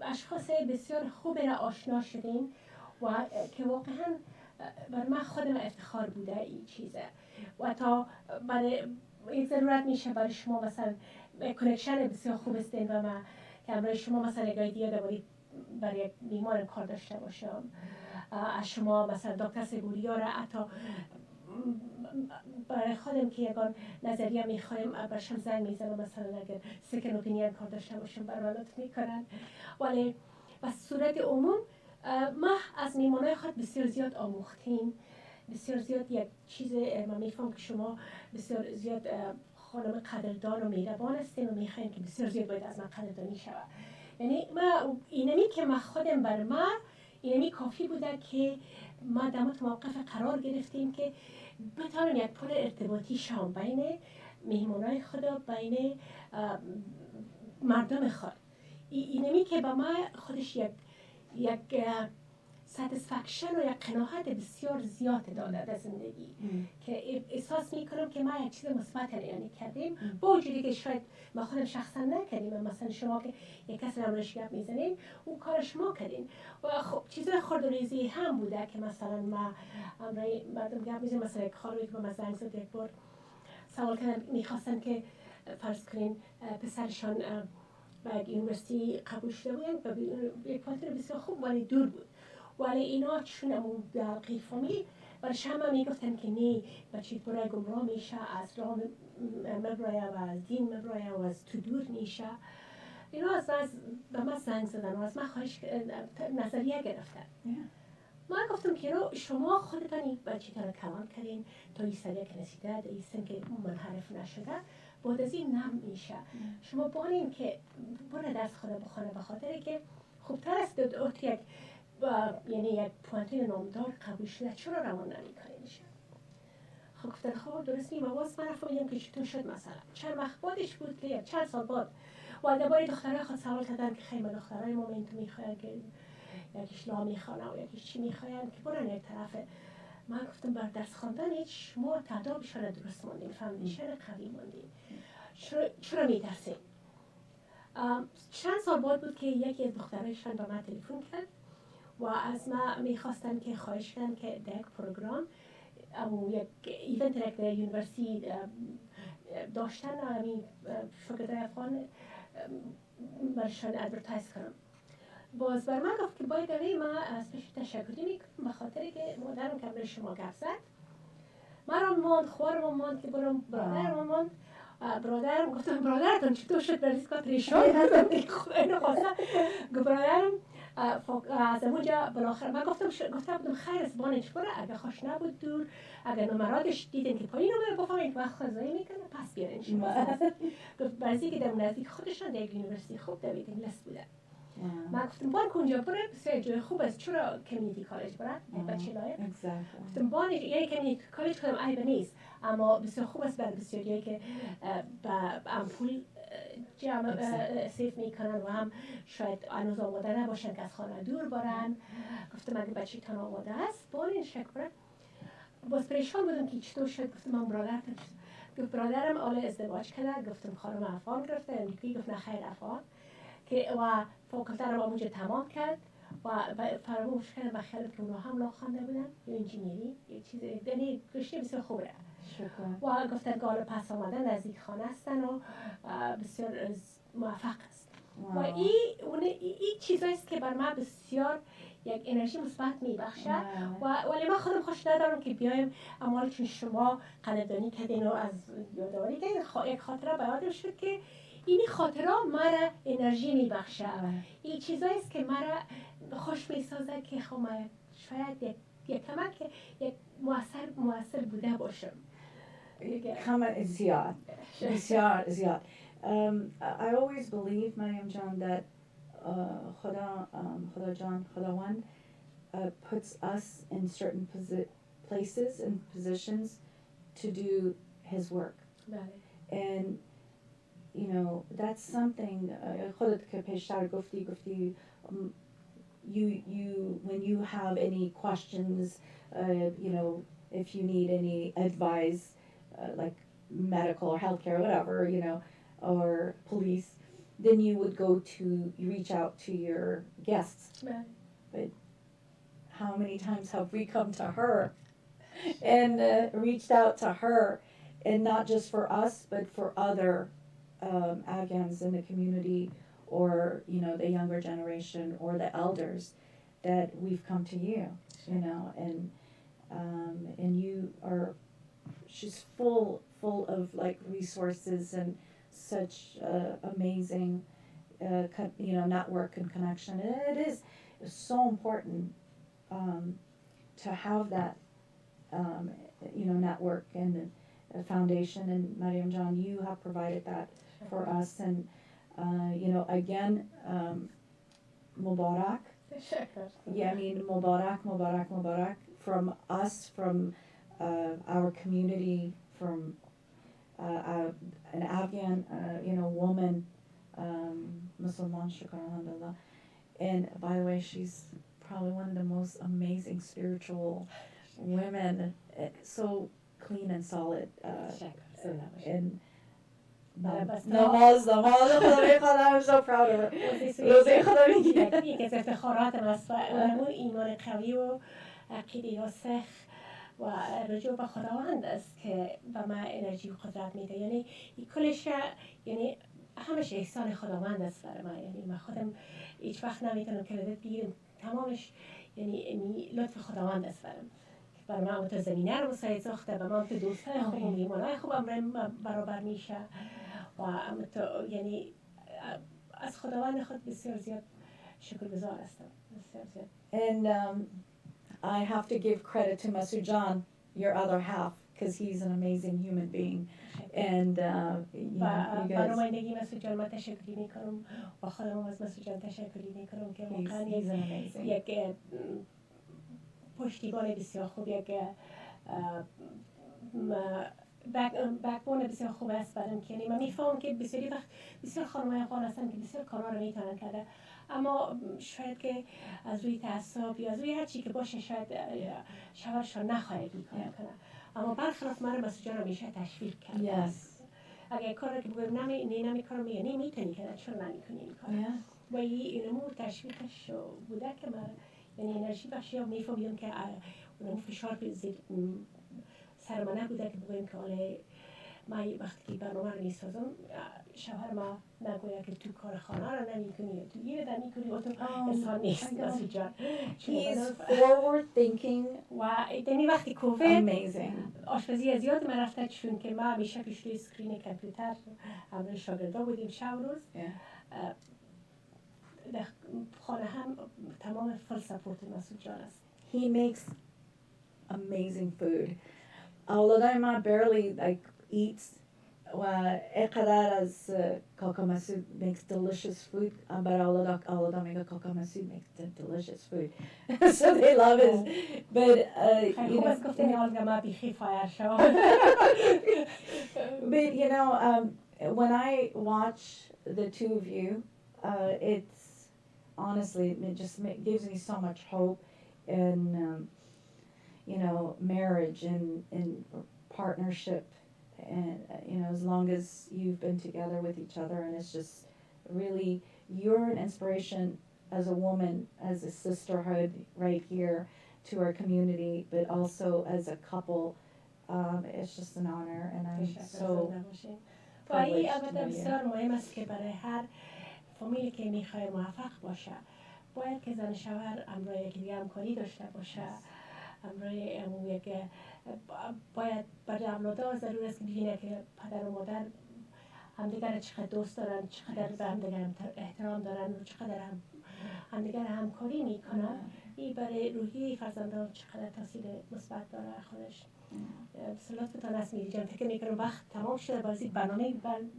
اشخاص بسیار خوب را آشنا شدین و که واقعا برای من خودم افتخار بوده این چیزه و تا برای یک ضرورت میشه برای شما مثلا کنکشن بسیار خوب استین و من که برای شما مثلا اگه ایدیا دارید برای بیمارم کار داشته باشم از شما مثلا دکتر سگوری را حتی برای خودم که یکان نظریه میخوایم برشم زنگ میزنم مثلا اگر سکن اپینین کار داشته باشم برای من لطف میکنن ولی به صورت عموم ما از میمانای خود بسیار زیاد آموختیم بسیار زیاد یک چیز من میفهم که شما بسیار زیاد خانم قدردان و مهربان هستین و میخواین که بسیار زیاد باید از من قدردانی شود یعنی ما اینمی که ما خودم بر ما اینمی کافی بوده که ما در موقف قرار گرفتیم که بتانیم یک پل ارتباطی شام بین مهمانای خدا بین مردم خود اینمی که با ما خودش یک ساتیسفکشن و یک قناعت بسیار زیاد داده در زندگی که احساس میکنم که ما یک چیز مثبت یعنی کردیم با وجودی که شاید ما خودم شخصا نکردیم مثلا شما که یک کسی رو امروز گپ میزنین اون کار شما کردین و خب چیزای خردریزی هم بوده که مثلا ما امروز مردم گپ میزنیم مثلا یک خانمی که به من زنگ زد یک بار سوال کردن میخواستن که فرض کنین پسرشان به یک یونیورسیتی قبول شده بودن و یک پاتر بسیار خوب ولی دور بود ولی اینا چون امون دلقی فامیل برش همه میگفتن که نه بچه برای گمراه میشه از راه مبرایه و از دین مبرایه و از تو دور میشه اینا از به من زنگ زدن و از من خواهش نظریه گرفتن من گفتم که شما خودتان این بچه تا رو کلام کردین تا این سریع که نسیده در این سن که منحرف نشده بعد از این نم میشه شما بانین که برای درس خدا بخونه به خاطر که خوبتر است یک یعنی یک پوانتین نامدار قبول شده چرا روان نمیکنینش خب گفتن خب درست نیم آواز من فهمیدم که چطور شد مثلا چند وقت بعدش بود که چند سال بعد والده‌باری دخترای خود سوال کردن که خیلی دخترای ما تو میخواین که یکیش لا میخوانه و یکیش چی میخواین که برن یک طرف من گفتم بر درس خواندن هیچ شما تدابشان درست موندین فهمیدین قوی موندین چرا میترسین چند سال بعد بود که یکی از دخترایشان به من تلفن کرد و از ما میخواستن که خواهش کنن که در یک پروگرام یک ایونت در یونیورسیتی داشتن همین شرکت‌های افغان برشان ادورتایز کنم باز بر من گفت که باید دوی ما از پیش تشکری میکنم به خاطر که مادرم که برای شما گفت زد مرا ماند خوارم ماند که برم برادرم ماند برادرم گفتم برادرتون چطور شد بریسکات ریشان اینو خواستم برادرم از اونجا بالاخره من گفتم خیر از بانش بره اگه خوش نبود دور اگه نمراتش دیدن که پایین رو بفهمین وقت خزایی میکنه پس بیارین شما گفت برزی که در نزدیک خودشان در یونیورسیتی خوب در ویتینگ لیست بوده من گفتم بان کنجا بره بسیار جای خوب است چرا کمیونیتی کالج بره بچه لایق گفتم بان یعنی کمیونیتی کالج کدام عیب نیست اما بسیار خوب است برای بسیاری که با امپول جمع سیف میکنن و هم شاید هنوز آماده نباشن که از خانه دور برن گفتم اگه بچه تان آماده است بان شک بره باز پریشان بودم که چطور شد گفتم من برادرم گفت برادرم آله ازدواج کرده گفتم خانم افغان گرفته امریکی گفت نه خیر افغان که و فاکولته رو اونجا تمام کرد و فراموش کردم به خیلی که اونها هم خوانده بودن یا انجینیری یه چیز یعنی رشته بسیار خوبه و گفتن که حالا پس آمدن نزدیک خانه هستن و بسیار موفق است و این چیزاییست که بر من بسیار یک انرژی مثبت میبخشه ولی من خودم خوش ندارم که بیایم اما چون شما قدردانی کردین و از یادآوری کردین یک خاطره به یادم شد که این خاطره مرا انرژی میبخشه این چیزاییست که مرا خوش میسازه که خب شاید یک کمک یک مؤثر بوده باشم زیاد بسیار زیاد I always believe Mariam Jan that Khudawand puts us in certain places and positions to do his work and you know that's something خودت که پیشتر گفتی you when you have any questions you know if you need any advice like medical or healthcare or whatever you know or police then you would you reach out to your guests but how many times have we come to her and reached out to her, and not just for us, but for other Afghans in the community, or the younger generation or the elders, that we've come to you, and you are. She's full of like resources and such amazing, network and connection. And it is so important to have that, network and foundation. And Mariam Jan, you have provided that for us. And again, Mubarak. Yeah, I mean Mubarak from us, from our community, from an Afghan, woman, Musliman, shukr alhamdulillah. And by the way, she's probably one of the most amazing spiritual women, so clean and solid. And نماز I'm so proud of her. روزه خدا میگیره. یکی از افتخاراتم است و اون ایمان قوی و عقیده راسخ و رجوع به خداوند است که به من انرژی و قدرت میده. یعنی کلش، یعنی همش احسان خداوند است برای من. یعنی من خودم هیچ وقت نمیتونم کردیت بگیرم، تمامش یعنی لطف خداوند است برای من. اون تو زمینه رو مساعد ساخته، به من تو دوستای خوبم، ایمانای خوبم برابر میشه و تو یعنی از خداوند خود بسیار زیاد شکرگزار هستم، بسیار زیاد. And I have to give credit to Masood Jan, your other half, because he's an amazing human being. And you guys. برنامه‌نگی مسعود جان من تشکری میکنم و خودم از مسعود جان تشکری میکنم که واقعا یک پشتیبان بسیار خوب، یک بکبون بسیار خوب است برام. که یعنی من میفهمم که بسیاری وقت بسیار خانم‌های افغان هستن که بسیار کارا رو میتونن کرده، اما شاید که از روی تعصب یا از روی هر چی که باشه شاید شوهرشان نخواهد این کار کنه. اما برخلاف من مسعود جان همیشه تشویق کرده. اگه کاری که بگم نمیکنم میگه میتونی کنه، چرا نمیکنی این کار؟ و اینمو تشویقش بوده که من یعنی انرژی بخشی ها میفهمیم که اونمو فشار سر من نبوده که بگویم که حالا من وقتی که برنامه رو میسازم شوهر ما نگوید که تو کار خانه رو نمیکنی، تو یه رو نمیکنی و تو انسان نیست. مسعود جان He's forward thinking و یعنی وقتی کووید آشپزی زیاد من رفته، چون که ما همیشه پیش روی اسکرین کامپیوتر همراه شاگردا بودیم شب و روز. در خانه هم تمام فول سپورت مسعود جان است. He makes amazing food. اولادای ما barely like eats و اقدر از کاکا مسعود makes delicious food. برای اولادا میگه کاکا مسعود makes delicious food. So they love it. But you know, گفتن آلگا ما بیخی فایر شو. But you know, when I watch the two of you, it's honestly, it just gives me so much hope in, marriage and partnership, and as long as you've been together with each other, and it's just really, you're an inspiration as a woman, as a sisterhood right here to our community, but also as a couple. It's just an honor, and I'm so privileged to know you. فامیلی که میخواد موفق باشه باید که زن شوهر همراه یکدیگر همکاری داشته باشه، همراه یک باید برای اولادها ضرور است که ببینه که پدر و مادر همدیگر چقدر دوست دارن، چقدر به همدیگر احترام دارن و چقدر همدیگر همکاری میکنن. این برای روحی فرزندان چقدر تاثیر مثبت داره خودش. لطفتان است میری جان، فکر میکنم وقت تمام شده بازی برنامه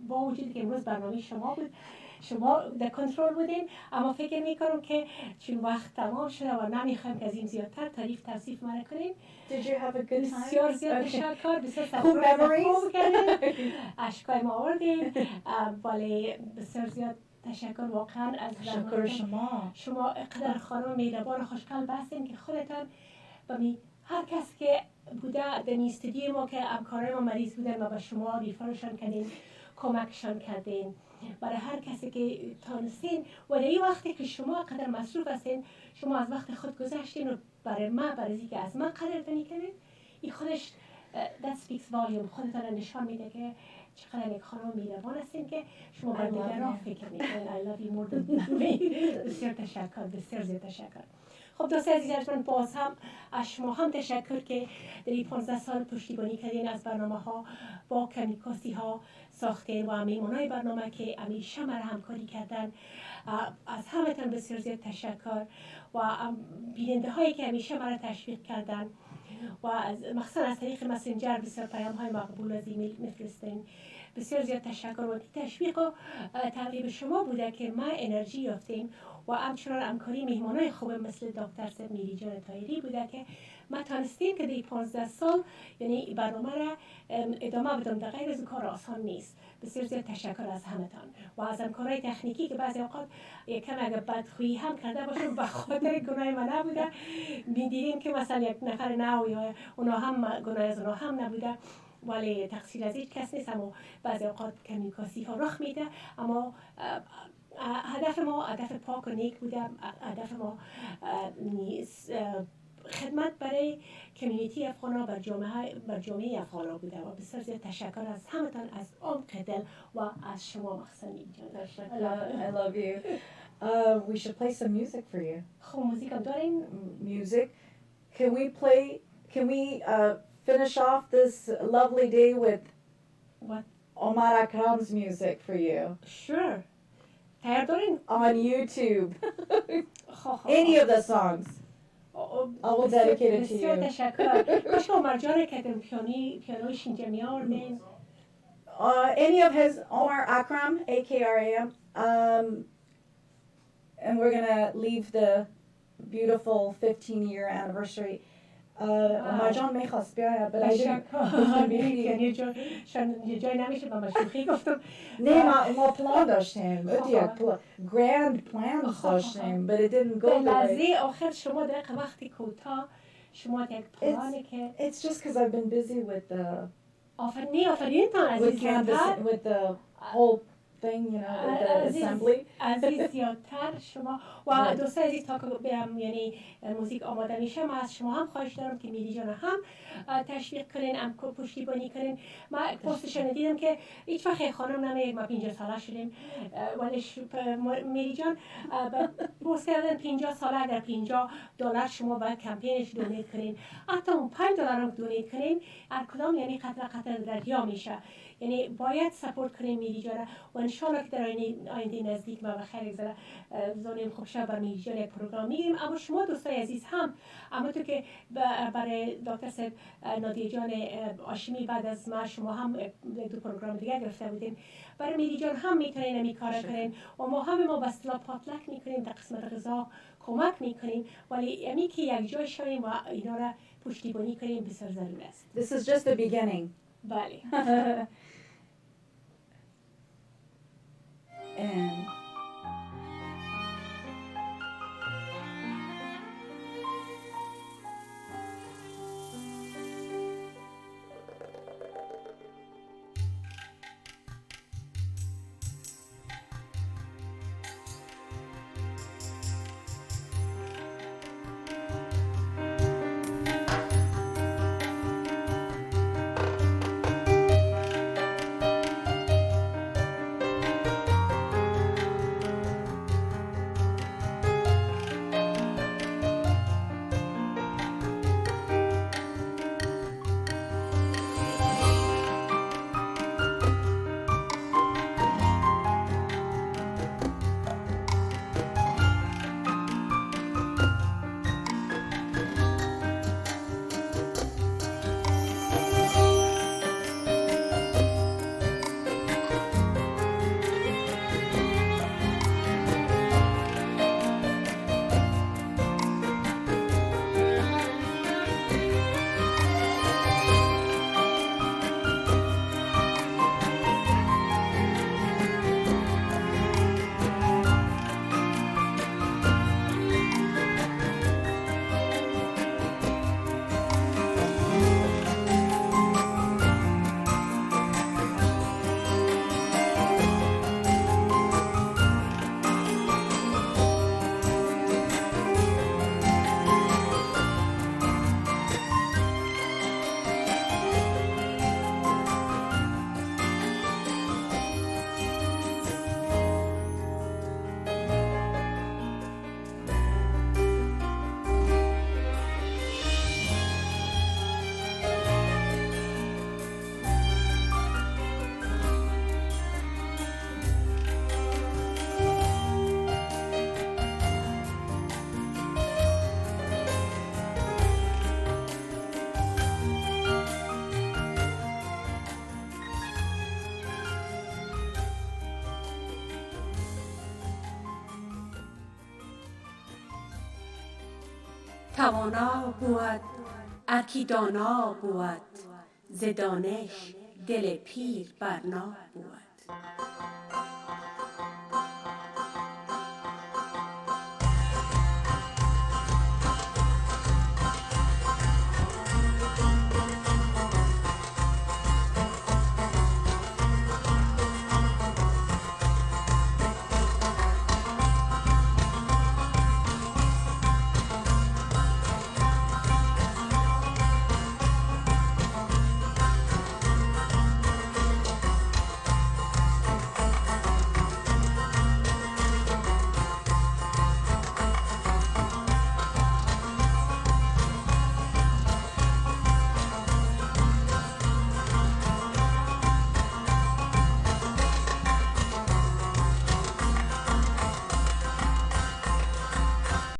با وجودی که امروز برنامه شما بود، شما در کنترل بودین، اما فکر میکنم که چون وقت تمام شده و نمیخوایم که از این زیادتر توصیف مرا کنیم. Did you have a good time? بسیار زیاد تشکر، بسیار cool memories کردین، اشکای ما آوردین، ولی بسیار زیاد تشکر واقعا از شکر شما اقدر خانم مهربان خوشقلب هستین که خودتان هر کس که بوده در استودیو ما که همکارای ما مریض بودن و به شما ریفرشان کردین کمکشان کردین، برای هر کسی که تانستین. و در این وقتی که شما قدر مصروف هستین، شما از وقت خود گذاشتین و برای اینکه از من قدردانی کنین، این خودش that speaks volume. خودتان نشان میده که چقدر یک خانم میروان هستین که شما بر دیگران فکر میکنین. I love you more than me. بسیار تشکر، بسیار زیاد تشکر. خب دوستان عزیز، من باز هم از شما هم تشکر که در این 15 سال پشتیبانی کردین از برنامه ها با کمیکاسی ها ساختین و میمونای برنامه که همیشه مرا همکاری کردن. از همتون بسیار زیاد تشکر و بیننده هایی که همیشه مرا تشویق کردن و مخصوصا از طریق مسنجر بسیار پیام های مقبول از ایمیل میفرستین. بسیار زیاد تشکر و تشویق و ترغیب شما بوده که ما انرژی یافتیم و همچنان همکاری مهمانای خوب مثل دکتر سید میری جان طاهری بوده که ما تانستیم که در 15 سال یعنی برنامه را ادامه بدم. در غیر از کار آسان نیست. بسیار زیاد تشکر از همتان و از همکارای تکنیکی که بعضی اوقات یکم اگه بدخویی هم کرده باشم به خاطر گناه من نبوده. می‌دیدیم که مثلا یک نفر نو یا اونا هم گناه از اونا هم نبوده، ولی تقصیر از هیچ کس نیست. اما بعضی اوقات کمیکاسی ها رخ میده، اما هدف ما هدف پاک و نیک بوده. هدف ما خدمت برای کمیونیتی افغانا، بر جامعه افغانا بوده و بسیار زیاد تشکر از همتان از عمق دل و از شما مخصوصا. I love you. We should play some music for you. خب موزیک هم داریم. Music. Can we finish off this lovely day with What? Omar Akram's music for you? Sure. تیار دارین؟ On YouTube. Any of the songs. I will dedicate it to you. بسیار تشکر. کاش عمر جان کدم پیانویش اینجا میاردین. Any of his, Omar Akram, A-K-R-A-M. And we're going to leave the beautiful 15-year anniversary. Omar جان میخواست بیاید but I didn't. یه جای نمیشه با مشروخی گفتم. نه ما پلان داشتیم. grand plans داشتیم but it didn't go به the way. لحظه آخر شما دقیقه وقتی کوتاه شما یک پلانی که It's just because I've been busy with the آفرین تان with عزیز زیادتر. with the whole thing, you know, with the assembly. عزیز زیادتر شما و دوستان عزیز تا که برم یعنی موزیک آماده میشه، من از شما هم خواهش دارم که میری جان هم تشویق کنین، هم پشتیبانی کنین. من پستشون دیدم که هیچ وقت خانم نمیگه ما 50 ساله شدیم، ولی میری جان پست کردن 50 ساله اگر $50 شما باید کمپینش دونیت کنین، حتی اون $5 هم دونیت کنین، هر کدام یعنی قطره دریا میشه. یعنی باید سپورت کنیم میری جان و انشالله که در آینده نزدیک ما بخیر گذره زانیم خوب شب بر میری جان یک پروگرام میگیریم. اما شما دوستای عزیز هم اما تو که برای دکتر صاحب نادیه جان آشمی بعد از ما شما هم دو پروگرام دیگه گرفته بودیم، برای میری جان هم میتونین همی کار کنین و ما به اصطلاح پاتلک میکنیم، در قسمت غذا کمک میکنیم، ولی امی که یک جای شویم و اینا را پشتیبانی کنیم بسیار ضروری است. This is just the beginning. بله. And توانا بود ارکی دانا بود ز دانش دل پیر برنا بود.